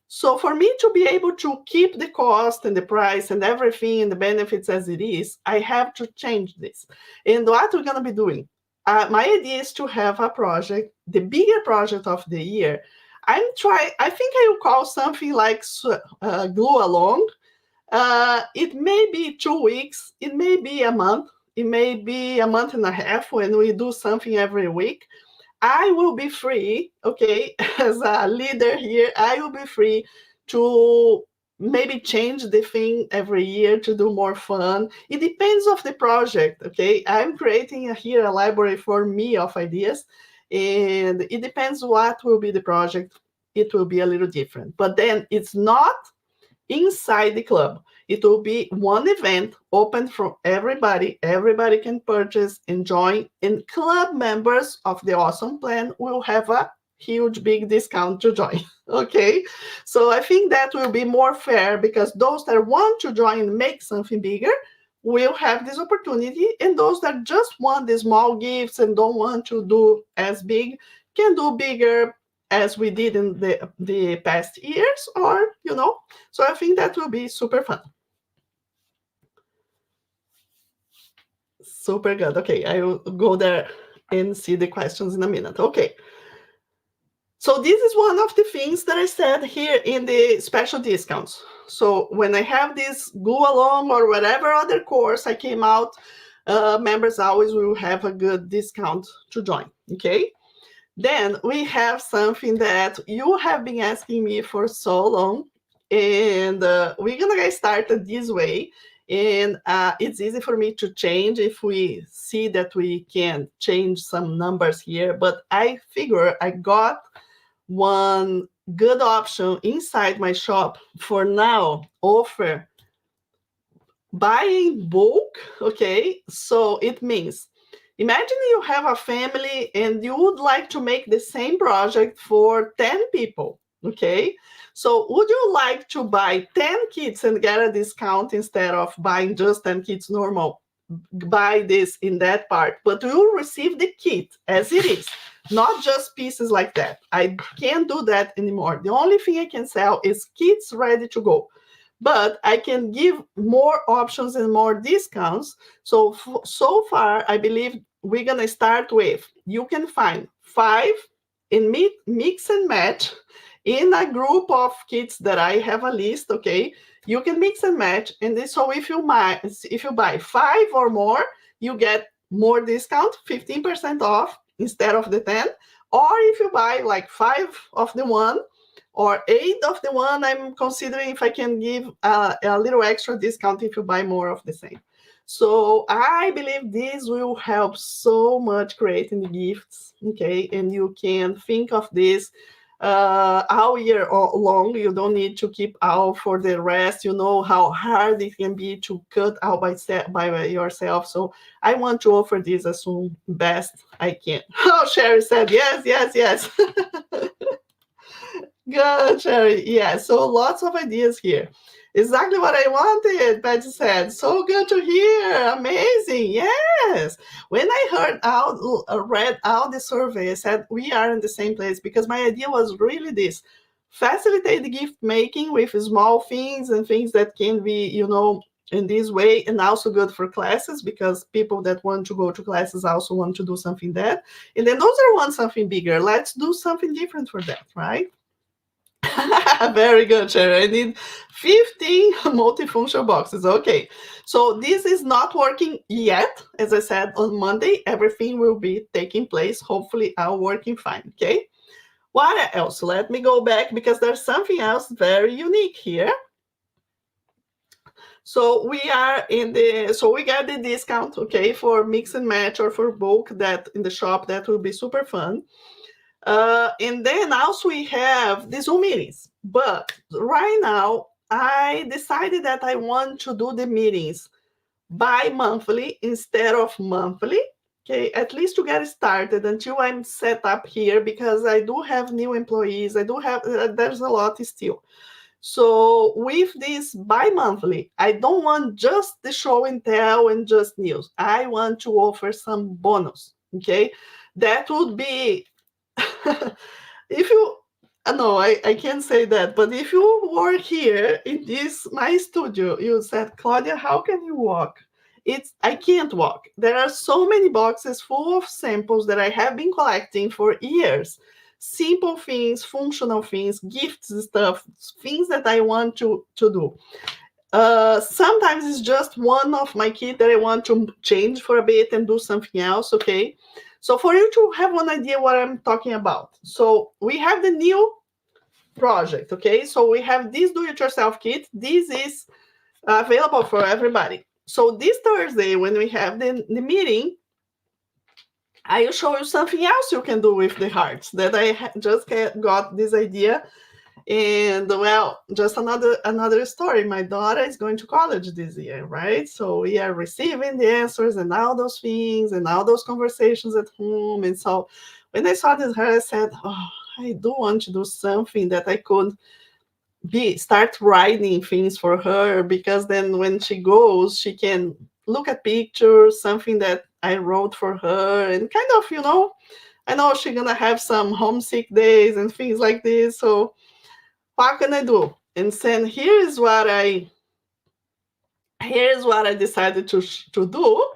So for me to be able to keep the cost and the price and everything and the benefits as it is, I have to change this. And what we're going to be doing, my idea is to have a project, the bigger project of the year. I think I will call something like Glue Along. It may be 2 weeks, it may be a month, it may be a month and a half when we do something every week. I will be free, okay, as a leader here, I will be free to maybe change the thing every year to do more fun. It depends of the project, okay? I'm creating here a library for me of ideas, and it depends what will be the project. It will be a little different. But then it's not inside the club. It will be one event open for everybody. Everybody can purchase and join, and club members of the Awesome Plan will have a huge big discount to join. Okay, so I think that will be more fair because those that want to join and make something bigger will have this opportunity, and those that just want the small gifts and don't want to do as big can do bigger as we did in the past years, or so I think that will be super fun. Super good. Okay, I will go there and see the questions in a minute. Okay. So this is one of the things that I said here in the special discounts. So when I have this go along or whatever other course I came out, members always will have a good discount to join. Okay. Then we have something that you have been asking me for so long, and we're gonna get started this way. And it's easy for me to change if we see that we can change some numbers here. But I figure I got one good option inside my shop for now. Offer buying bulk. Okay, so it means, imagine you have a family and you would like to make the same project for 10 people. Okay, so would you like to buy 10 kits and get a discount instead of buying just 10 kits normal? Buy this in that part, but you will receive the kit as it is, not just pieces like that. I can't do that anymore. The only thing I can sell is kits ready to go, but I can give more options and more discounts. So far, I believe we're gonna start with, you can find 5 and mix and match in a group of kits that I have a list. Okay, you can mix and match, and so if you buy 5 or more, you get more discount, 15% off instead of the 10. Or if you buy like 5 of the one or 8 of the one, I'm considering if I can give a little extra discount if you buy more of the same. So I believe this will help so much creating the gifts. Okay, and you can think of this all year long. You don't need to keep out for the rest. You know how hard it can be to cut out by yourself. So I want to offer this as soon best I can. Oh, Sherry said yes, yes, yes. Good, Sherry. Yeah, so lots of ideas here. Exactly what I wanted, Patty said. So good to hear. Amazing. Yes. When I read out the survey, I said we are in the same place because my idea was really this: facilitate the gift making with small things and things that can be, in this way, and also good for classes because people that want to go to classes also want to do something that. And then those that want something bigger, let's do something different for that, right? Very good, Sherry. I need 15 multifunction boxes. Okay, so this is not working yet. As I said, on Monday, everything will be taking place. Hopefully, all working fine. Okay, what else? Let me go back because there's something else very unique here. So we got the discount, okay, for mix and match or for bulk that in the shop. That will be super fun. And then also we have the Zoom meetings. But right now, I decided that I want to do the meetings bi-monthly instead of monthly. Okay, at least to get started until I'm set up here because I do have new employees. I do have, there's a lot still. So with this bi-monthly, I don't want just the show and tell and just news. I want to offer some bonus. Okay, that would be if you no, I can't say that, but if you were here in this my studio, you said, Claudia, how can you walk? I can't walk. There are so many boxes full of samples that I have been collecting for years. Simple things, functional things, gifts stuff, things that I want to do. Sometimes it's just one of my kit that I want to change for a bit and do something else. Okay, So for you to have one idea what I'm talking about, so we have the new project, okay? So we have this do-it-yourself kit. This is available for everybody. So this Thursday, when we have the meeting, I will show you something else you can do with the hearts that I just got this idea. And well, just another story. My daughter is going to college this year, right? So we are receiving the answers and all those things and all those conversations at home. And so when I saw this heart, I said, oh, I do want to do something that I could start writing things for her, because then when she goes, she can look at pictures, something that I wrote for her, and kind of, I know she's gonna have some homesick days and things like this. So what can I do? And then here's what I decided to do.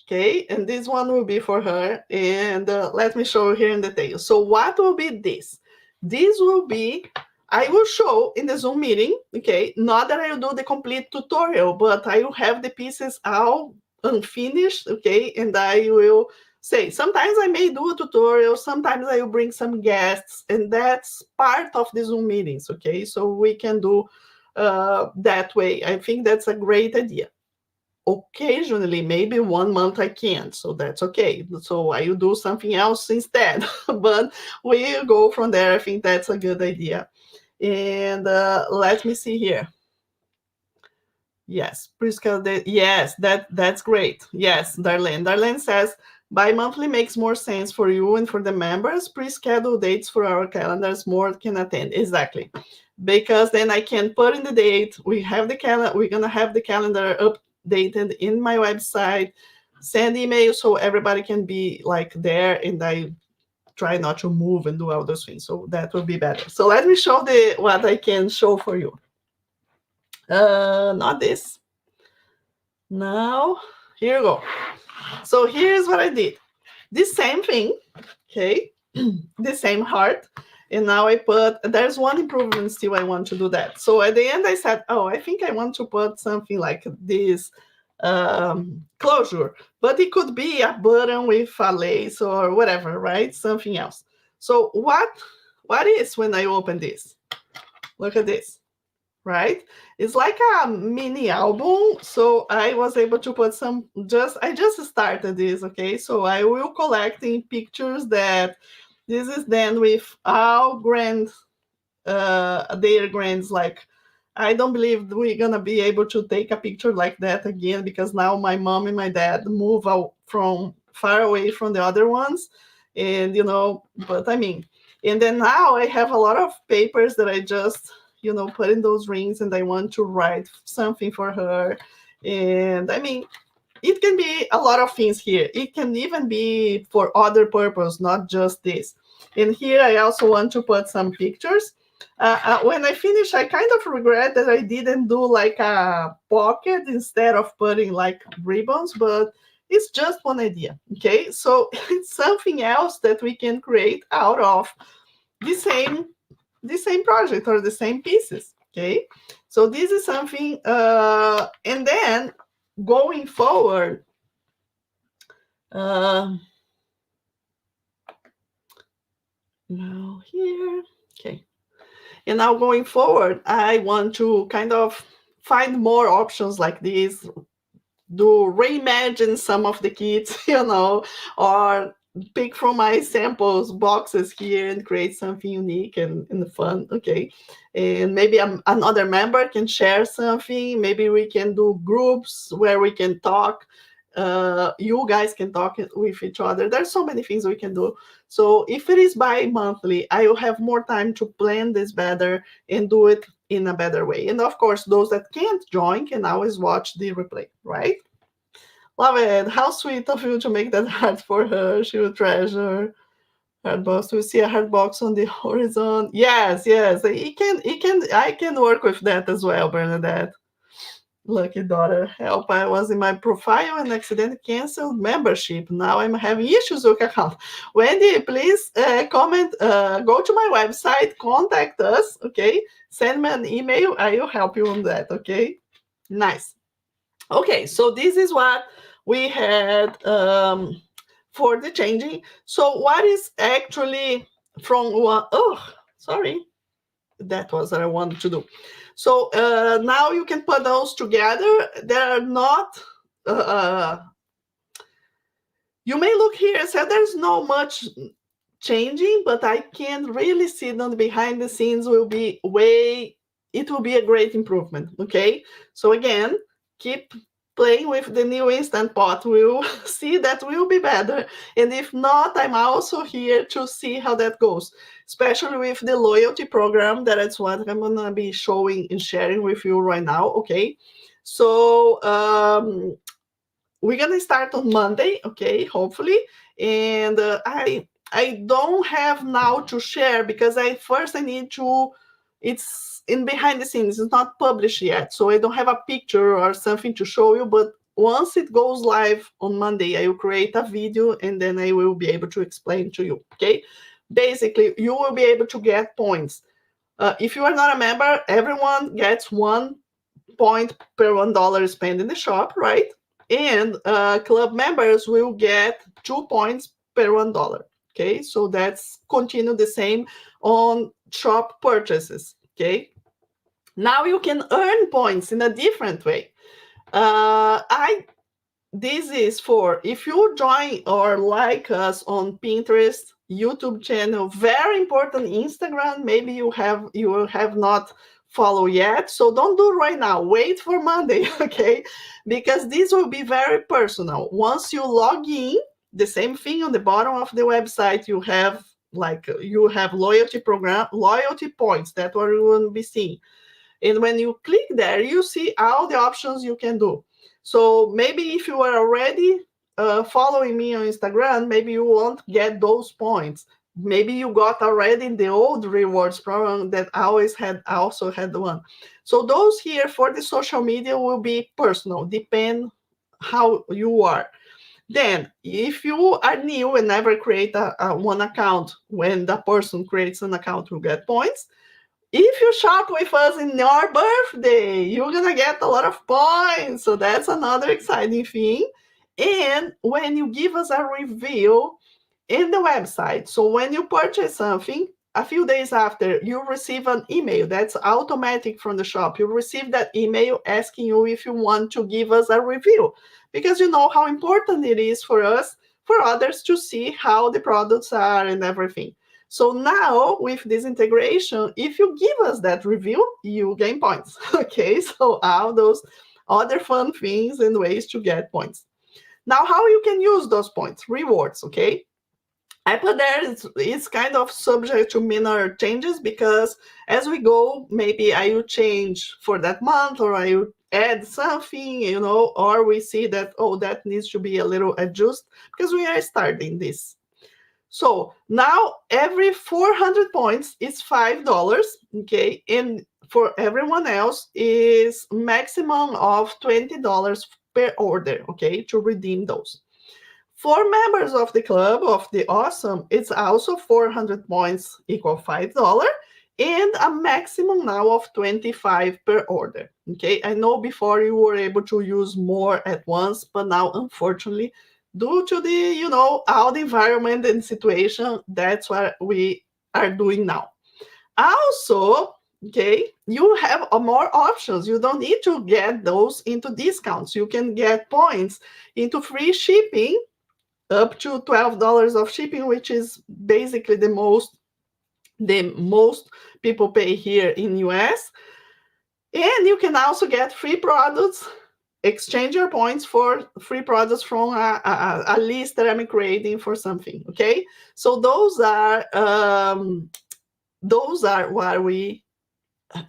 Okay, and this one will be for her. And let me show you here in detail. So what will be this? This will be, I will show in the Zoom meeting, okay? Not that I will do the complete tutorial, but I will have the pieces all unfinished, okay? And I will say, sometimes I may do a tutorial, sometimes I will bring some guests, and that's part of the Zoom meetings, okay? So we can do that way. I think that's a great idea. Occasionally, maybe 1 month I can't, so that's okay. So I will do something else instead, but we'll go from there. I think that's a good idea. And let me see here. Yes, pre-schedule. Yes, that's great. Yes, Darlene. Darlene says bi-monthly makes more sense for you and for the members. Pre-schedule dates for our calendars, more can attend. Exactly, because then I can put in the date. We have the calendar. We're gonna have the calendar updated in my website. Send email so everybody can be like there, and I try not to move and do all those things. So that will be better. So let me show what I can show for you. Not this. Now, here you go. So here's what I did. The same thing, okay? The same heart. And now there's one improvement still I want to do that. So at the end I said, oh, I think I want to put something like this closure, but it could be a button with a lace or whatever, right? Something else. So what is when I open this? Look at this, right? It's like a mini album. So I was able to put I just started this, okay? So I will collecting pictures that this is then with all their grands. Like, I don't believe we're gonna be able to take a picture like that again, because now my mom and my dad move out from far away from the other ones. And but I mean, and then now I have a lot of papers that I just put in those rings, and I want to write something for her. And I mean, it can be a lot of things here. It can even be for other purpose, not just this. And here I also want to put some pictures. When I finish, I kind of regret that I didn't do like a pocket instead of putting like ribbons, but it's just one idea. Okay, so it's something else that we can create out of the same project or the same pieces. Okay, so this is something, and then going forward, now here, okay, and now going forward, I want to kind of find more options like this, do reimagine some of the kits, or pick from my samples boxes here and create something unique and fun. Okay, and maybe another member can share something. Maybe we can do groups where we can talk. You guys can talk with each other. There's so many things we can do. So if it is bi-monthly, I will have more time to plan this better and do it in a better way. And of course, those that can't join can always watch the replay, right? Love it. How sweet of you to make that heart for her. She will treasure. Heart box. We see a heart box on the horizon. Yes, yes. I can work with that as well, Bernadette. Lucky daughter. Help. I was in my profile and accidentally canceled membership. Now I'm having issues with account. Wendy, please comment. Go to my website. Contact us. Okay. Send me an email. I will help you on that. Okay. Nice. Okay. So this is what we had for the changing. So what is actually from one, oh, sorry, that was what I wanted to do. So now you can put those together. They are not, you may look here and say there's not much changing, but I can really see that behind the scenes will be it will be a great improvement. Okay. So again, keep playing with the new Instant Pot. We'll see that will be better. And if not, I'm also here to see how that goes, especially with the loyalty program. That's what I'm going to be showing and sharing with you right now. Okay. So, we're gonna start on Monday, okay, hopefully. And I don't have now to share because I need to. It's in behind the scenes. It's not published yet, so I don't have a picture or something to show you. But once it goes live on Monday, I will create a video and then I will be able to explain to you. Okay, basically, you will be able to get points. If you are not a member, everyone gets 1 point per $1 spent in the shop, right? And club members will get 2 points per $1. Okay, so that's continue the same on shop purchases. Okay, now you can earn points in a different way. This is for if you join or like us on Pinterest, YouTube channel, very important, Instagram. Maybe you have not follow yet, so don't do right now. Wait for Monday, okay? Because this will be very personal. Once you log in, the same thing on the bottom of the website, you have loyalty program, loyalty points. That what you will be seeing. And when you click there, you see all the options you can do. So maybe if you are already following me on Instagram, maybe you won't get those points. Maybe you got already the old rewards program that also had one. So those here for the social media will be personal, depend how you are. Then, if you are new and never create one account, when the person creates an account, you get points. If you shop with us in your birthday, you're gonna get a lot of points. So that's another exciting thing. And when you give us a review in the website, so when you purchase something, a few days after, you receive an email that's automatic from the shop. You receive that email asking you if you want to give us a review, because you know how important it is for us, for others to see how the products are and everything. So now with this integration, if you give us that review, you gain points. Okay, so all those other fun things and ways to get points. Now, how you can use those points? Rewards, okay? I put there, it's kind of subject to minor changes because as we go, maybe I will change for that month or I will add something, or we see that, oh, that needs to be a little adjust because we are starting this. So now every 400 points is $5, okay? And for everyone else is maximum of $20 per order, okay, to redeem those. For members of the club of the awesome, it's also 400 points equal $5 and a maximum now of 25 per order, okay? I know before you were able to use more at once, but now unfortunately, due to the, all the environment and situation, that's what we are doing now. Also, okay, you have more options. You don't need to get those into discounts. You can get points into free shipping up to $12 of shipping, which is basically the most people pay here in US. And you can also get free products, exchange your points for free products from a list that I'm creating for something, okay? So those are where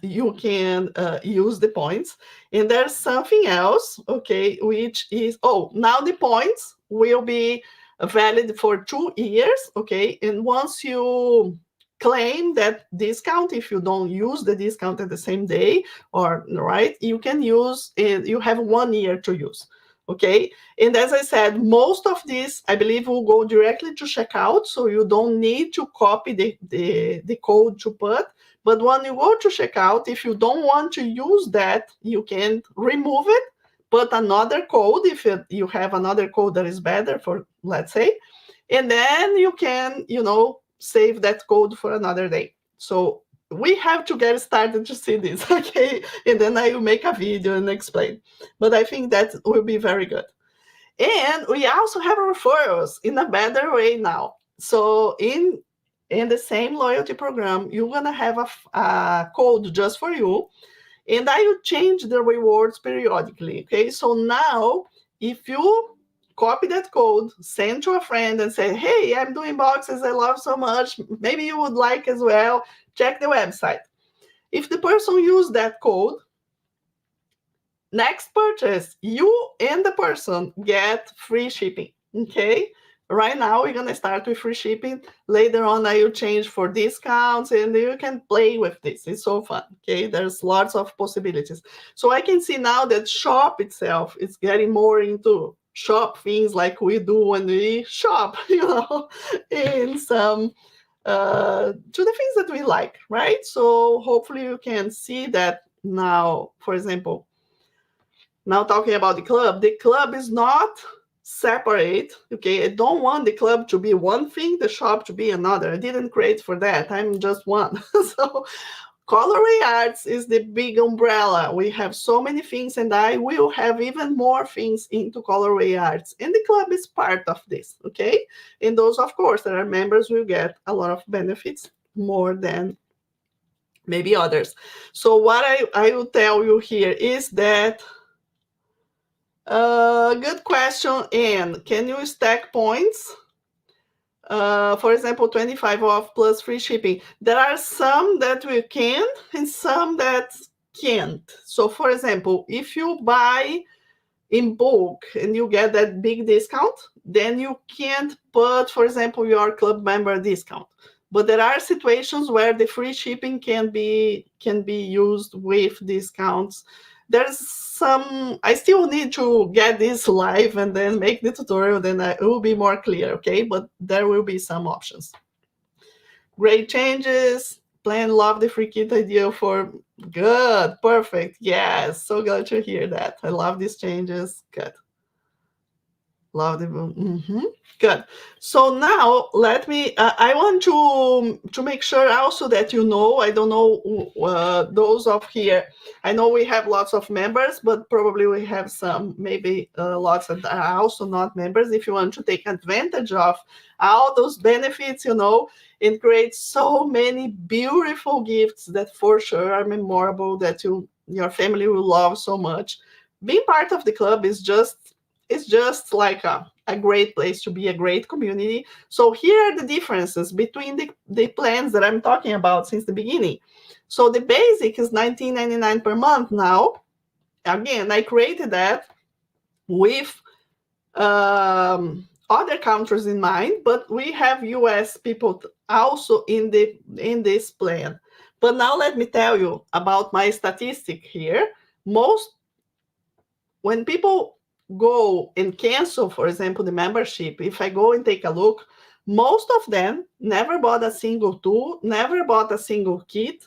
you can use the points. And there's something else, okay, which is, now the points will be valid for 2 years, okay? And once you claim that discount, if you don't use the discount at the same day, or right, you can use it, you have 1 year to use, okay? And as I said, most of this, I believe, will go directly to checkout, so you don't need to copy the code to put. But when you go to checkout, if you don't want to use that, you can remove it, put another code if you have another code that is better for, let's say, And then you can, save that code for another day. So we have to get started to see this, okay? And then I will make a video and explain. But I think that will be very good. And we also have referrals in a better way now. So in the same loyalty program, you're gonna have a code just for you, and I will change the rewards periodically. Okay, so now if you copy that code, send to a friend and say, hey, I'm doing boxes, I love so much, maybe you would like as well, check the website. If the person use that code, next purchase, you and the person get free shipping. Okay, right now we're gonna start with free shipping. Later on I will change for discounts, and you can play with this. It's so fun. Okay, there's lots of possibilities. So I can see now that shop itself is getting more into shop things like we do when we shop, in some to the things that we like, right? So hopefully you can see that now. For example, now talking about the club is not separate. Okay, I don't want the club to be one thing, the shop to be another. I didn't create for that. I'm just one. So Colorway Arts is the big umbrella. We have so many things, and I will have even more things into Colorway Arts. And the club is part of this, okay? And those, of course, that are members will get a lot of benefits, more than maybe others. So what I will tell you here is that good question, Anne. Can you stack points? For example, 25 off plus free shipping. There are some that we can and some that can't. So, for example, if you buy in bulk and you get that big discount, then you can't put, for example, your club member discount. But there are situations where the free shipping can be used with discounts. There's some, I still need to get this live and then make the tutorial, then it will be more clear, okay? But there will be some options. Great changes. Plan, love the free kit idea for good, perfect. Yes, so glad to hear that. I love these changes. Good. Love the good. So now let me. I want to make sure also that you know. I don't know those of here. I know we have lots of members, but probably we have some maybe lots that are also not members. If you want to take advantage of all those benefits, and create so many beautiful gifts that for sure are memorable, that your family will love so much. Being part of the club is just like a great place to be, a great community. So here are the differences between the plans that I'm talking about since the beginning. So the basic is $19.99 per month now. Again, I created that with other countries in mind, but we have US people also in this plan. But now let me tell you about my statistic here. When people go and cancel, for example, the membership, if I go and take a look, most of them never bought a single tool, never bought a single kit.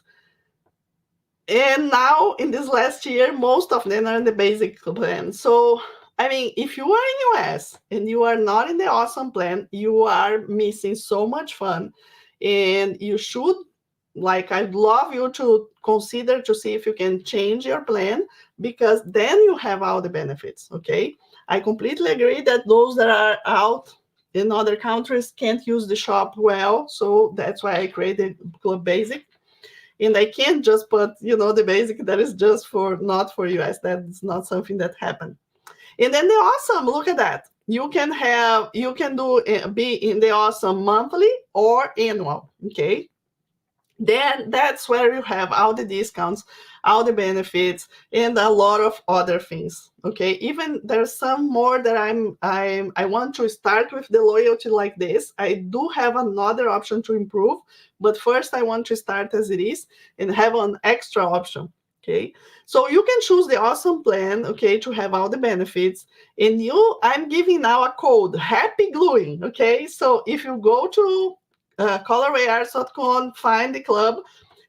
And now in this last year, most of them are in the basic plan. So, I mean, if you are in US and you are not in the awesome plan, you are missing so much fun. And you should, like, I'd love you to consider to see if you can change your plan, because then you have all the benefits, okay? I completely agree that those that are out in other countries can't use the shop well, so that's why I created Club Basic. And I can't just put, the basic that is just not for US. That's not something that happened. And then the awesome, look at that. You can be in the awesome monthly or annual, okay? Then that's where you have all the discounts, all the benefits, and a lot of other things. Okay, even there's some more that I want to start with the loyalty like this. I do have another option to improve, but first I want to start as it is and have an extra option. Okay, so you can choose the awesome plan, okay, to have all the benefits. And I'm giving now a code, happy gluing. Okay, so if you go to colorwayarts.com, find the club,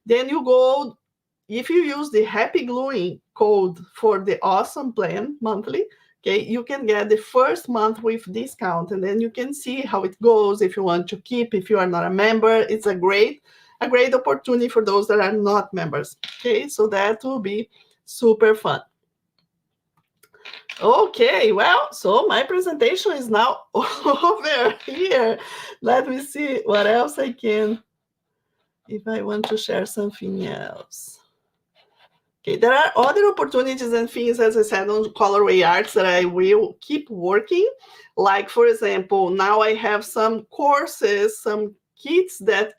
then you go, if you use the happy gluing code for the awesome plan monthly, okay, you can get the first month with discount, and then you can see how it goes. If you want to keep, if you are not a member, it's a great opportunity for those that are not members. Okay, so that will be super fun. Okay, well, so my presentation is now over here. Let me see what else I can, if I want to share something else. Okay, there are other opportunities and things, as I said, on colorway arts that I will keep working. Like, for example, now I have some courses, some kits that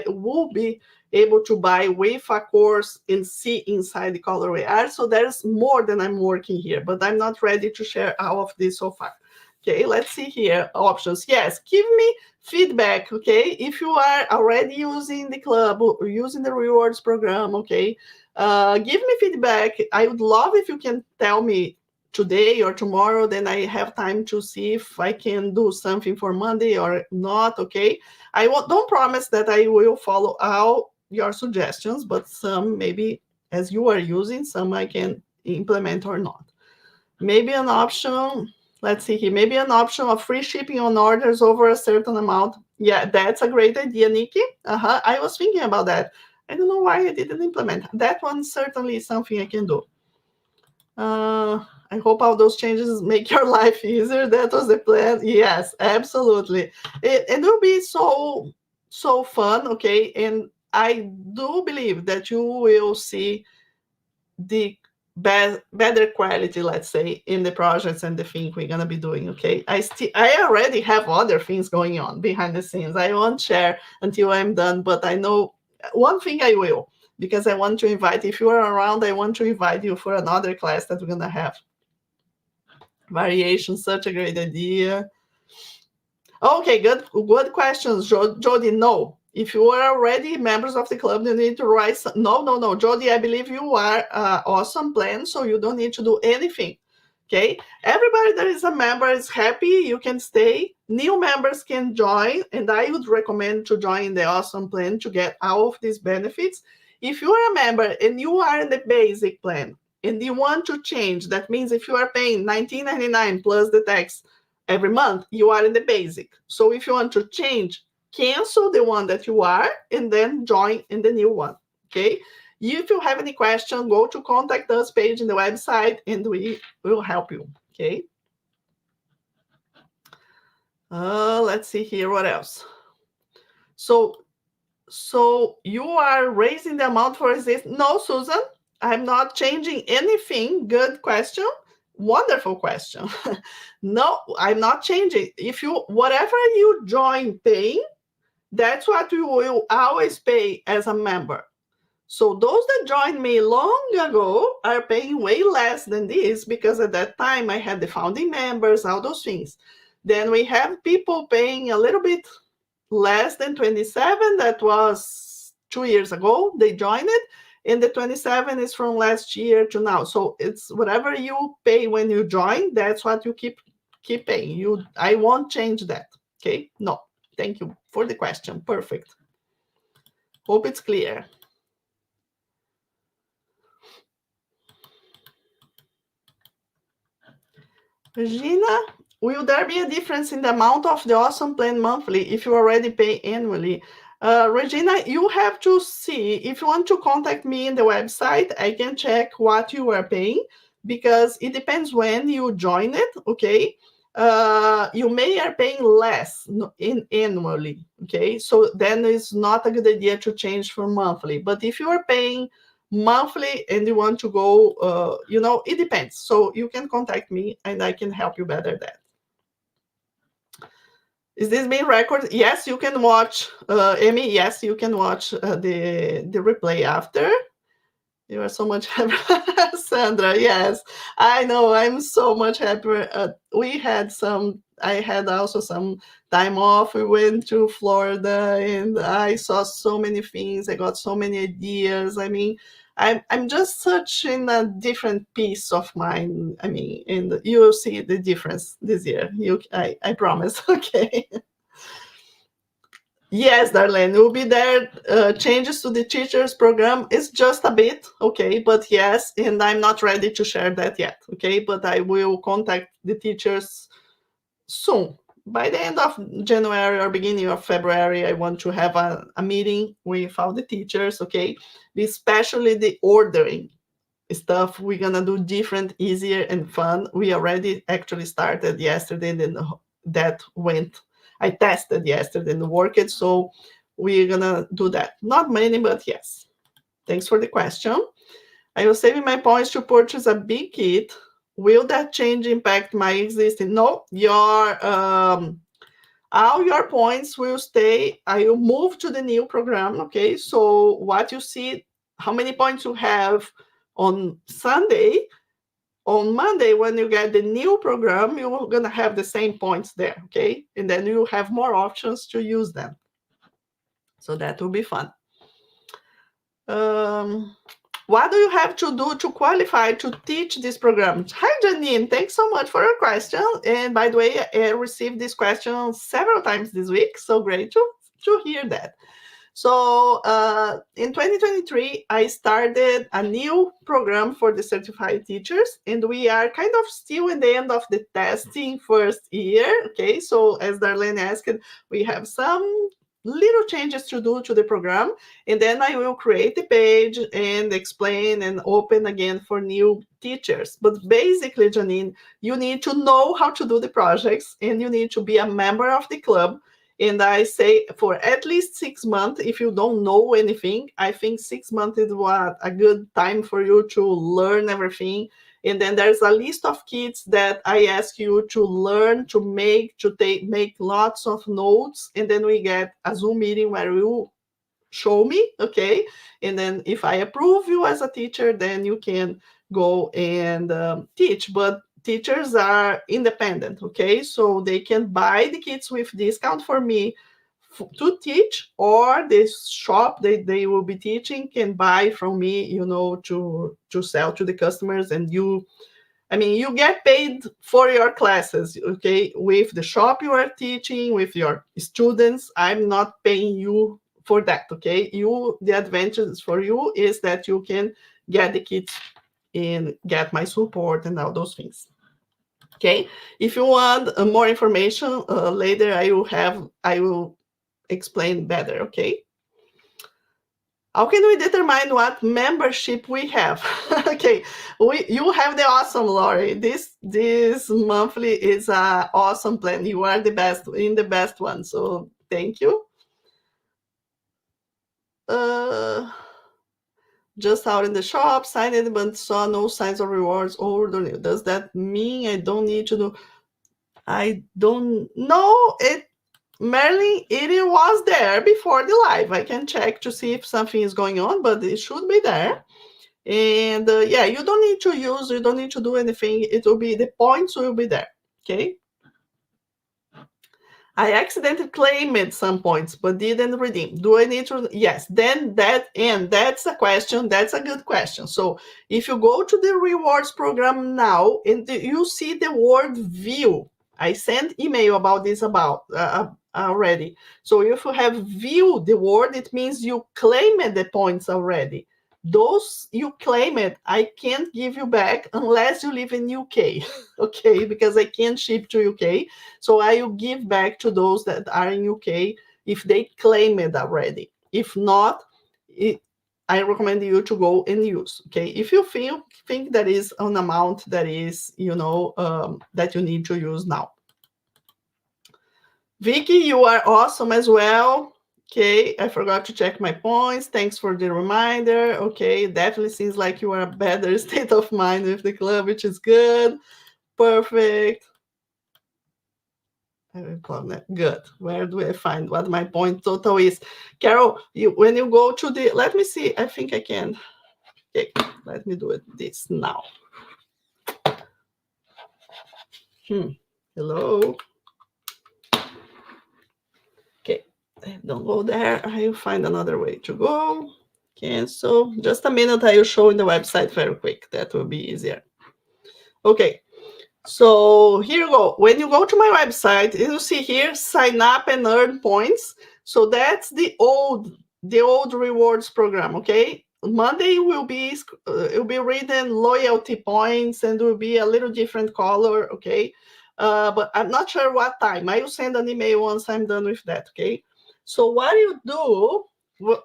will be able to buy with a course and see inside the colorway art. So there's more than I'm working here, but I'm not ready to share all of this so far. Okay, let's see here, options. Yes, give me feedback, okay? If you are already using the club or using the rewards program, okay? Give me feedback. I would love if you can tell me today or tomorrow, then I have time to see if I can do something for Monday or not, okay? Don't promise that I will follow all your suggestions, but some maybe as you are using, some I can implement or not. Maybe an option, let's see here, maybe an option of free shipping on orders over a certain amount. Yeah, that's a great idea, Nikki. I was thinking about that. I don't know why I didn't implement. That one certainly is something I can do. I hope all those changes make your life easier. That was the plan. Yes, absolutely. It will be so fun, okay? And I do believe that you will see the better quality, let's say, in the projects and the thing we're gonna be doing. Okay, I already have other things going on behind the scenes. I won't share until I'm done, but I know one thing I will, because I want to invite, if you are around, I want to invite you for another class that we're gonna have. Variation, such a great idea. Okay, good questions, Jody. No, if you are already members of the club, you need to write. No, Jody. I believe you are awesome plan, so you don't need to do anything. Okay, everybody that is a member is happy. You can stay. New members can join, and I would recommend to join the awesome plan to get all of these benefits. If you are a member and you are in the basic plan and you want to change, that means if you are paying $19.99 plus the tax every month, you are in the basic. So if you want to change, cancel the one that you are and then join in the new one. Okay. If you have any question, go to contact us page in the website and we will help you. Okay. Let's see here. What else? So you are raising the amount for this? No, Susan, I'm not changing anything. Good question. Wonderful question. No, I'm not changing. Whatever you join paying, that's what you will always pay as a member. So those that joined me long ago are paying way less than this, because at that time I had the founding members, all those things. Then we have people paying a little bit less than 27. That was 2 years ago they joined it, and the 27 is from last year to now. So it's whatever you pay when you join, that's what you keep paying. I won't change that. Okay, no, thank you for the question. Perfect. Hope it's clear. Regina, will there be a difference in the amount of the awesome plan monthly if you already pay annually? Regina, you have to see. If you want to contact me in the website, I can check what you are paying, because it depends when you join it, okay? You may are paying less in annually, okay? So then it's not a good idea to change for monthly. But if you are paying monthly and you want to go, it depends. So you can contact me and I can help you better that. Is this being recorded? Yes, you can watch, Amy. Yes, you can watch the replay after. You are so much happier, Sandra. Yes, I know. I'm so much happier. I had also some time off. We went to Florida and I saw so many things. I got so many ideas. I mean, I'm just such in a different piece of mind. I mean, and you will see the difference this year. I promise. Okay. Yes, Darlene, will be there. Changes to the teachers program is just a bit, okay, but yes, and I'm not ready to share that yet, okay, but I will contact the teachers soon. By the end of January or beginning of February, I want to have a meeting with all the teachers, okay, especially the ordering stuff. We're gonna do different, easier, and fun. We already actually started yesterday, and that went. I tested yesterday and worked, so we're gonna do that. Not many, but yes. Thanks for the question. I was saving my points to purchase a big kit. Will that change impact my existing? No, your all your points will stay. I will move to the new program. Okay, so what you see, how many points you have on Sunday, on Monday, when you get the new program, you're gonna have the same points there. Okay, and then you have more options to use them. So that will be fun. Um, what do you have to do to qualify to teach this program? Hi, Janine. Thanks so much for your question. And by the way, I received this question several times this week. So great to hear that. So in 2023, I started a new program for the certified teachers, and we are kind of still in the end of the testing first year. Okay, so as Darlene asked, we have some little changes to do to the program, and then I will create the page and explain and open again for new teachers. But basically, Janine, you need to know how to do the projects, and you need to be a member of the club. And I say for at least 6 months, if you don't know anything, I think 6 months is what a good time for you to learn everything. And then there's a list of kits that I ask you to learn to make lots of notes. And then we get a Zoom meeting where you show me, okay? And then if I approve you as a teacher, then you can go and teach. But teachers are independent, okay? So they can buy the kits with discount for me to teach, or the shop they will be teaching can buy from me, to sell to the customers. And you get paid for your classes, okay? With the shop you are teaching, with your students, I'm not paying you for that, okay? The advantage for you is that you can get the kits and get my support and all those things. Okay, if you want more information later, I will explain better. Okay, how can we determine what membership we have? Okay, you have the awesome, Lori. This monthly is a awesome plan. You are the best in the best one. So thank you. Just out in the shop, signed it, but saw no signs of rewards or donate. Does that mean I don't need to do? I don't know. Marilyn, it was there before the live. I can check to see if something is going on, but it should be there. And yeah, you don't need to do anything. It will be, the points will be there. Okay. I accidentally claimed some points, but didn't redeem. Do I need to? Yes. Then that's a question. That's a good question. So if you go to the rewards program now and you see the word view, I sent email about this already. So if you have view the word, it means you claimed the points already. Those you claim it, I can't give you back unless you live in UK, okay? Because I can't ship to UK. So I will give back to those that are in UK if they claim it already. If not, I recommend you to go and use. Okay, if you think that is an amount that is that you need to use now. Vicky, you are awesome as well. Okay, I forgot to check my points. Thanks for the reminder. Okay, definitely seems like you are a better state of mind with the club, which is good. Perfect. Good. Where do I find what my point total is? Carol, when you go to the, let me see, I think I can. Okay, let me do this now. Hello. Okay, don't go there. I will find another way to go. Cancel. Just a minute, I will show in the website very quick. That will be easier. Okay. So here you go. When you go to my website, you see here, sign up and earn points. So that's the old rewards program, okay? Monday will be written loyalty points and will be a little different color, okay? But I'm not sure what time. I will send an email once I'm done with that, okay? So what you do,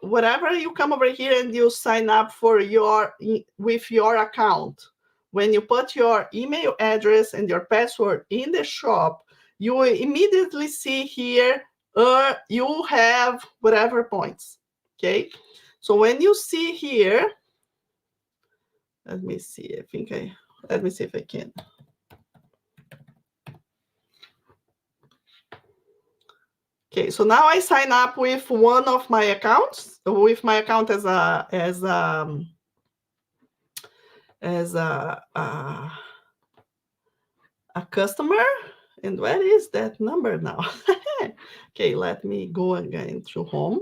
whatever you come over here and you sign up for with your account, when you put your email address and your password in the shop, you will immediately see here, you have whatever points, okay? So when you see here, let me see, let me see if I can. Okay, so now I sign up with one of my accounts, with my account as a customer. And where is that number now? Okay, let me go again to home.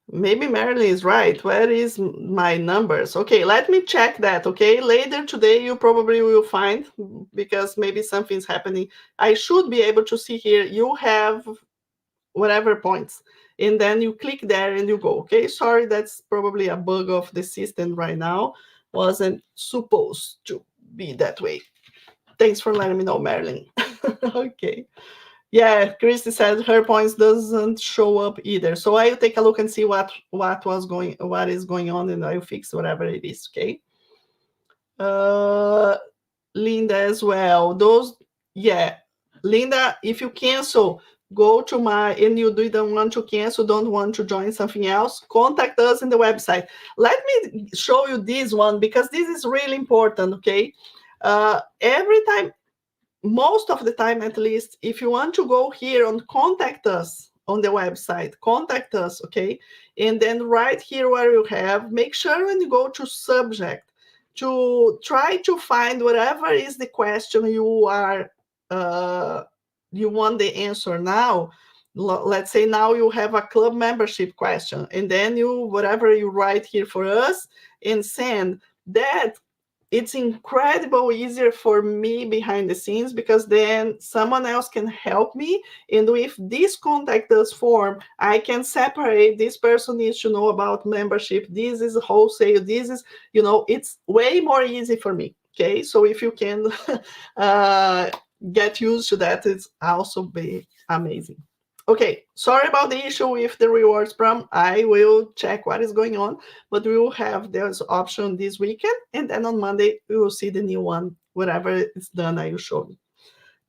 Maybe Marilyn is right. Where is my numbers? Okay, let me check that. Okay, later today you probably will find, because maybe something's happening. I should be able to see here. You have whatever points, and then you click there and you go. Okay, sorry, that's probably a bug of the system right now. Wasn't supposed to be that way. Thanks for letting me know, Marilyn. Okay. Yeah, Christy said her points doesn't show up either. So I'll take a look and see what is going on, and I'll fix whatever it is. Okay. Uh, Linda as well. Linda, if you cancel, go to and you don't want to cancel, don't want to join something else, contact us in the website. Let me show you this one because this is really important. Okay. Every time, most of the time at least, if you want to go here and contact us on the website, contact us, okay? And then right here where you have, make sure when you go to subject, to try to find whatever is the question you want the answer now. Let's say now you have a club membership question, and then whatever you write here for us and send that, it's incredible easier for me behind the scenes, because then someone else can help me, and with this contact us form, I can separate, this person needs to know about membership, this is wholesale, this is, it's way more easy for me. Okay, so if you can uh, get used to that, it's also be amazing. Okay, sorry about the issue with the rewards program. I will check what is going on, but we will have this option this weekend, and then on Monday we will see the new one. Whatever is done, I will show you.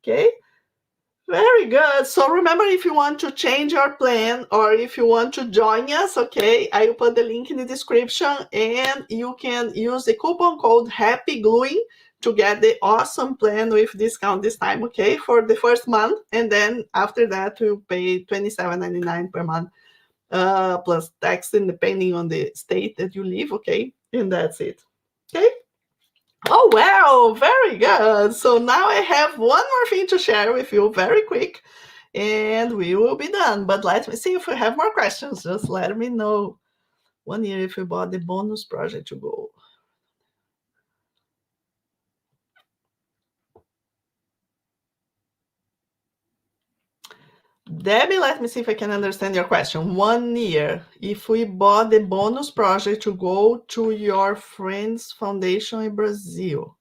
Okay, very good. So remember, if you want to change your plan or if you want to join us, okay, I will put the link in the description, and you can use the coupon code Happy Gluing to get the awesome plan with discount this time, okay, for the first month, and then after that you pay $27.99 per month, plus tax, and depending on the state that you live, okay, and that's it. Okay. Oh, wow, very good. So now I have one more thing to share with you very quick, and we will be done. But let me see if we have more questions. Just let me know. 1 year if you bought the bonus project to go. Debbie, let me see if I can understand your question. 1 year, if we bought the bonus project to go to your friend's foundation in Brazil,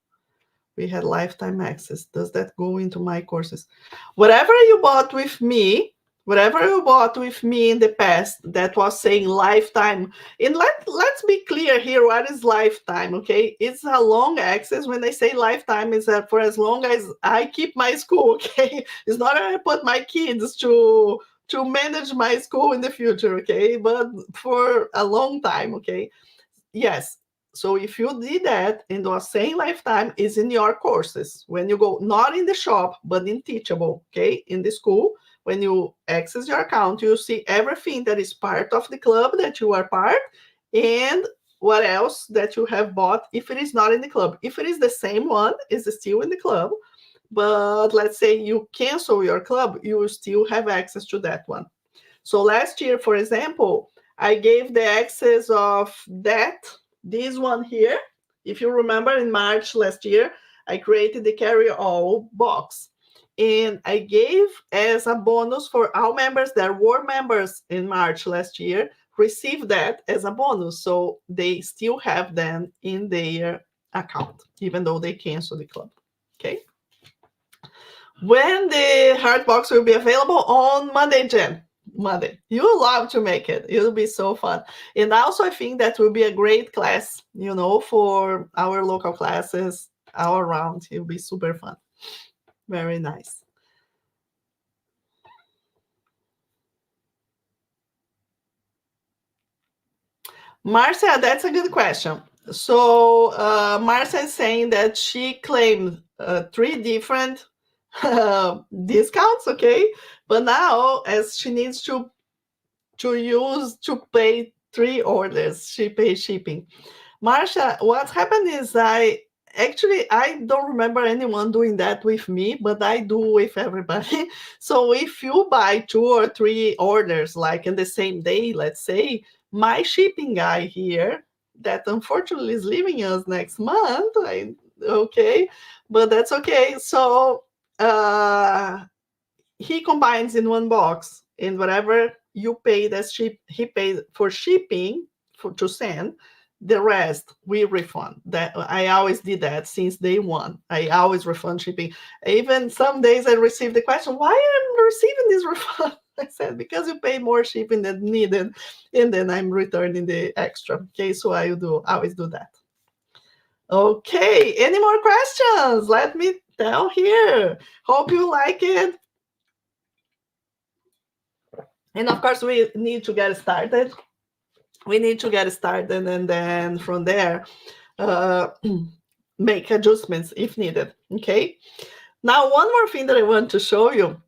we had lifetime access. Does that go into my courses? Whatever you bought with me, in the past that was saying lifetime, and let's be clear here, what is lifetime? Okay, it's a long access. When I say lifetime, is that for as long as I keep my school. Okay, it's not I put my kids to manage my school in the future. Okay, but for a long time. Okay. Yes. So if you did that and was saying lifetime, is in your courses. When you go, not in the shop, but in Teachable, okay? In the school, when you access your account, you see everything that is part of the club that you are part, and what else that you have bought if it is not in the club. If it is the same one, it's still in the club. But let's say you cancel your club, you will still have access to that one. So last year, for example, I gave the access of this one here. If you remember, in March last year, I created the carry-all box. And I gave as a bonus for all members that were members in March last year, receive that as a bonus. So they still have them in their account, even though they cancel the club. Okay. When the heart box will be available on Monday, Jen. Monday. You love to make it. It'll be so fun. And also, I think that will be a great class, for our local classes all around. It'll be super fun. Very nice. Marcia, that's a good question. So Marcia is saying that she claimed 3 different discounts, okay? But now, as she needs to pay 3 orders, she pays shipping. Marcia, what happened is I don't remember anyone doing that with me, but I do with everybody. So if you buy 2 or 3 orders, like in the same day, let's say, my shipping guy here, that unfortunately is leaving us next month, okay, but that's okay. So he combines in one box, and whatever you pay he pays for shipping to send. The rest we refund. That I always did that since day one. I always refund shipping. Even some days I receive the question, why am I receiving this refund? I said, because you pay more shipping than needed, and then I'm returning the extra. Okay, so I always do that. Okay, any more questions? Let me tell here. Hope you like it. And of course, we need to get started. And then from there, make adjustments if needed. Okay. Now, one more thing that I want to show you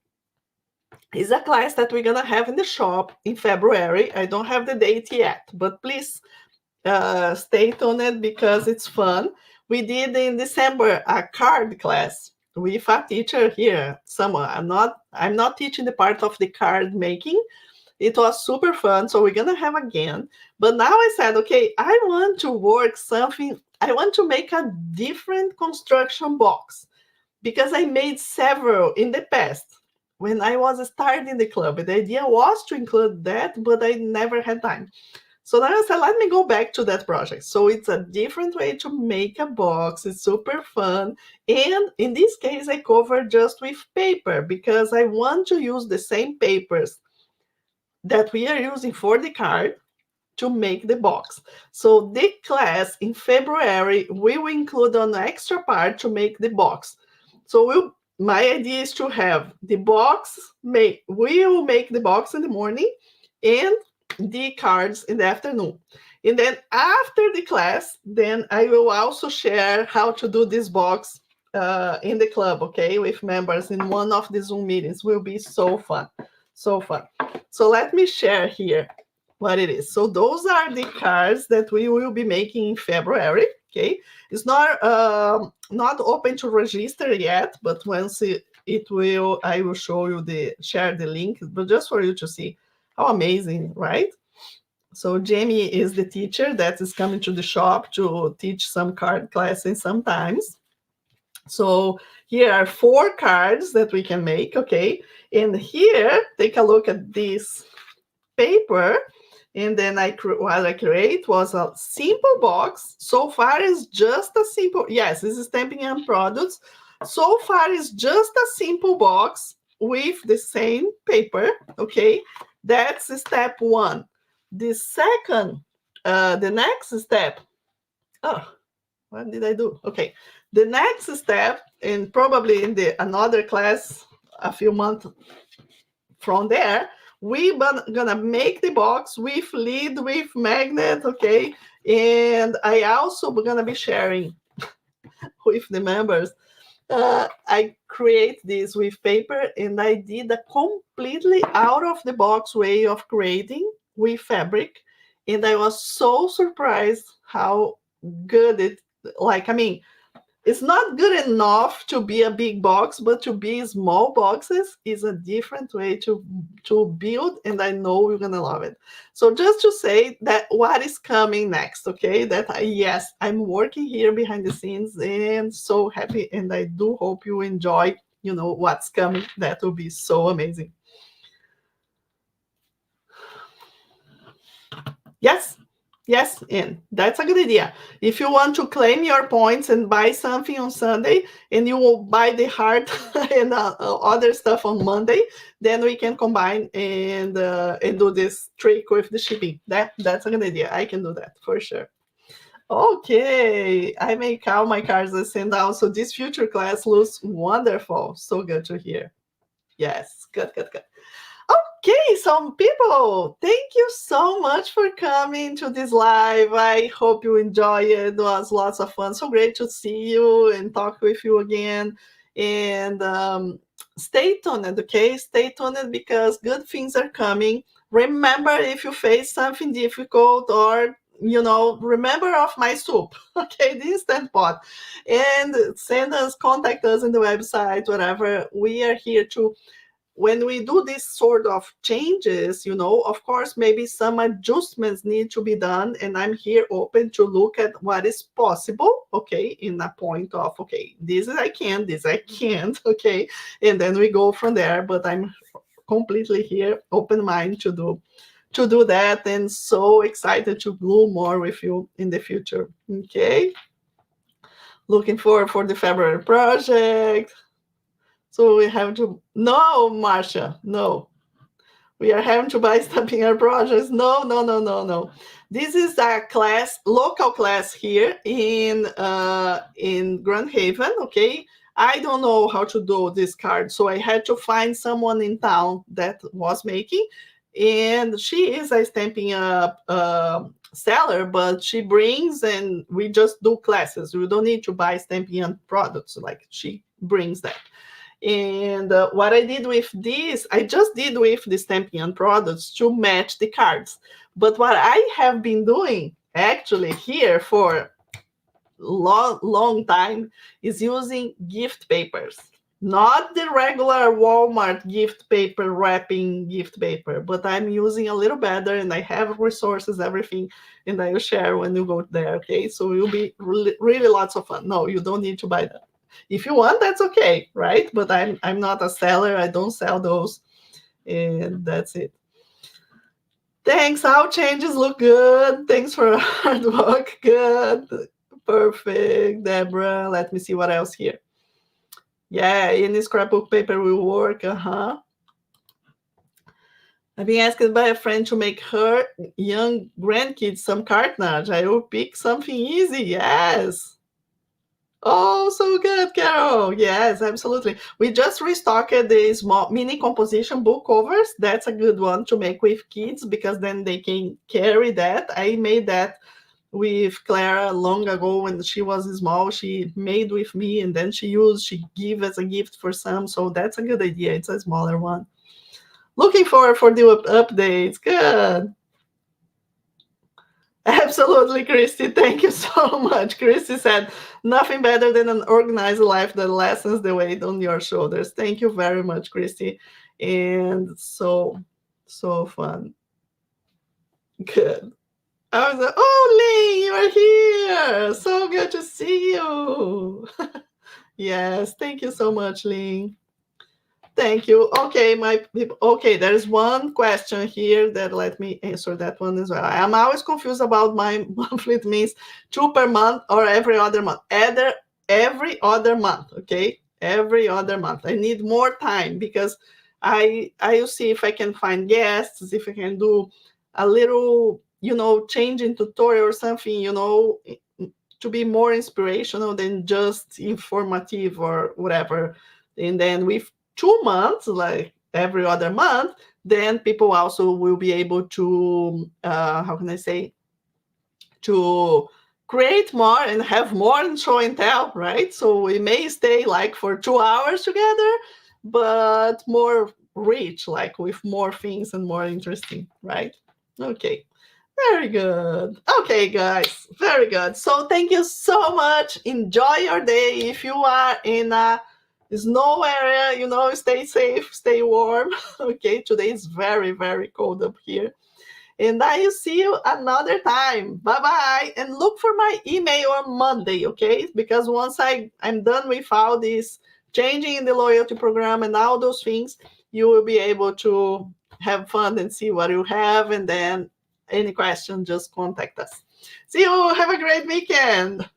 is a class that we're gonna have in the shop in February. I don't have the date yet, but please stay tuned because it's fun. We did in December a card class with a teacher here. Someone I'm not teaching the part of the card making. It was super fun, so we're gonna have again. But now I said, okay, I want to work something. I want to make a different construction box because I made several in the past when I was starting the club. The idea was to include that, but I never had time. So now I said, let me go back to that project. So it's a different way to make a box. It's super fun. And in this case, I cover just with paper because I want to use the same papers that we are using for the card to make the box. So the class in February, we will include an extra part to make the box. So my idea is to have the box we will make the box in the morning and the cards in the afternoon. And then after the class, then I will also share how to do this box in the club, okay, with members in one of the Zoom meetings. Will be so fun. So fun. So let me share here what it is. So those are the cards that we will be making in February. Okay, it's not open to register yet, but once it will, I will show you share the link, but just for you to see how amazing, right? So Jamie is the teacher that is coming to the shop to teach some card classes sometimes. So here are 4 cards that we can make, okay? And here, take a look at this paper. And then what I create was a simple box. So far, it's just a simple, yes, this is Stamping and Products. So far, it's just a simple box with the same paper, okay? That's step 1. The next step, what did I do? Okay, the next step, and probably in another class a few months from there, we're gonna make the box with lid, with magnet, okay? And I also gonna be sharing with the members. I create this with paper, and I did a completely out of the box way of creating with fabric. And I was so surprised how good it, It's not good enough to be a big box, but to be small boxes is a different way to build, and I know you're gonna love it. So just to say that what is coming next, okay? Yes, I'm working here behind the scenes and so happy, and I do hope you enjoy, what's coming. That will be so amazing. Yes, yes, and that's a good idea. If you want to claim your points and buy something on Sunday, and you will buy the heart and other stuff on Monday, then we can combine and do this trick with the shipping. That's a good idea. I can do that for sure. Okay, I make all my cards and also this future class looks wonderful. So good to hear. Yes, good, good, good. Okay, some people, thank you so much for coming to this live. I hope you enjoy it. It was lots of fun. So great to see you and talk with you again. And stay tuned, okay? Stay tuned because good things are coming. Remember, if you face something difficult or remember of my soup, okay, the instant pot, and contact us in the website, whatever. We are here to when we do this sort of changes, of course, maybe some adjustments need to be done. And I'm here open to look at what is possible, okay, in a point of, okay, this is I can, this I can't, okay. And then we go from there. But I'm completely here, open mind to do that, and so excited to glue more with you in the future. Okay. Looking forward for the February project. So we have to no, Marcia, no. We are having to buy stamping our projects. No, no, no, no, no. This is a class, local class here in Grand Haven. Okay, I don't know how to do this card, so I had to find someone in town that was making, and she is a stamping seller, but she brings and we just do classes. We don't need to buy stamping products. Like she brings that. And what I did with this, I just did with the Stampin' products to match the cards. But what I have been doing actually here for long time is using gift papers. Not the regular Walmart gift paper, wrapping gift paper, but I'm using a little better and I have resources, everything, and I will share when you go there, okay? So it will be really, really lots of fun. No, you don't need to buy that. If you want, that's okay, right? But I'm not a seller. I don't sell those, and that's it. Thanks. Our changes look good. Thanks for hard work. Good. Perfect. Deborah. Let me see what else here. Yeah, any scrapbook paper will work. I've been asked by a friend to make her young grandkids some cartonnage. I will pick something easy. Yes. Oh, so good, Carol. Yes, absolutely. We just restocked the small mini composition book covers. That's a good one to make with kids because then they can carry that. I made that with Clara long ago when she was small. She made with me and then she gave as a gift for some. So that's a good idea. It's a smaller one. Looking forward for the updates. Good. Absolutely, Christy. Thank you so much. Christy said, nothing better than an organized life that lessens the weight on your shoulders. Thank you very much, Christy. And so fun. Good. I was like, oh, Ling, you're here. So good to see you. Yes, thank you so much, Ling. Thank you. Okay, my people. Okay, there's one question here that let me answer that one as well. I'm always confused about my monthly. It means 2 per month or every other month. Either every other month. Okay, every other month. I need more time because I will see if I can find guests, if I can do a little, change in tutorial or something, to be more inspirational than just informative or whatever. And then with 2 months, like every other month, then people also will be able to, how can I say, to create more and have more in show and tell, right? So we may stay like for 2 hours together, but more rich, like with more things and more interesting, right? Okay. Very good. Okay, guys. Very good. So thank you so much. Enjoy your day. If you are in a snow area, stay safe, stay warm. Okay, today is very, very cold up here. And I will see you another time. Bye bye. And look for my email on Monday, okay? Because once I'm done with all this changing in the loyalty program and all those things, you will be able to have fun and see what you have. And then any question, just contact us. See you. Have a great weekend.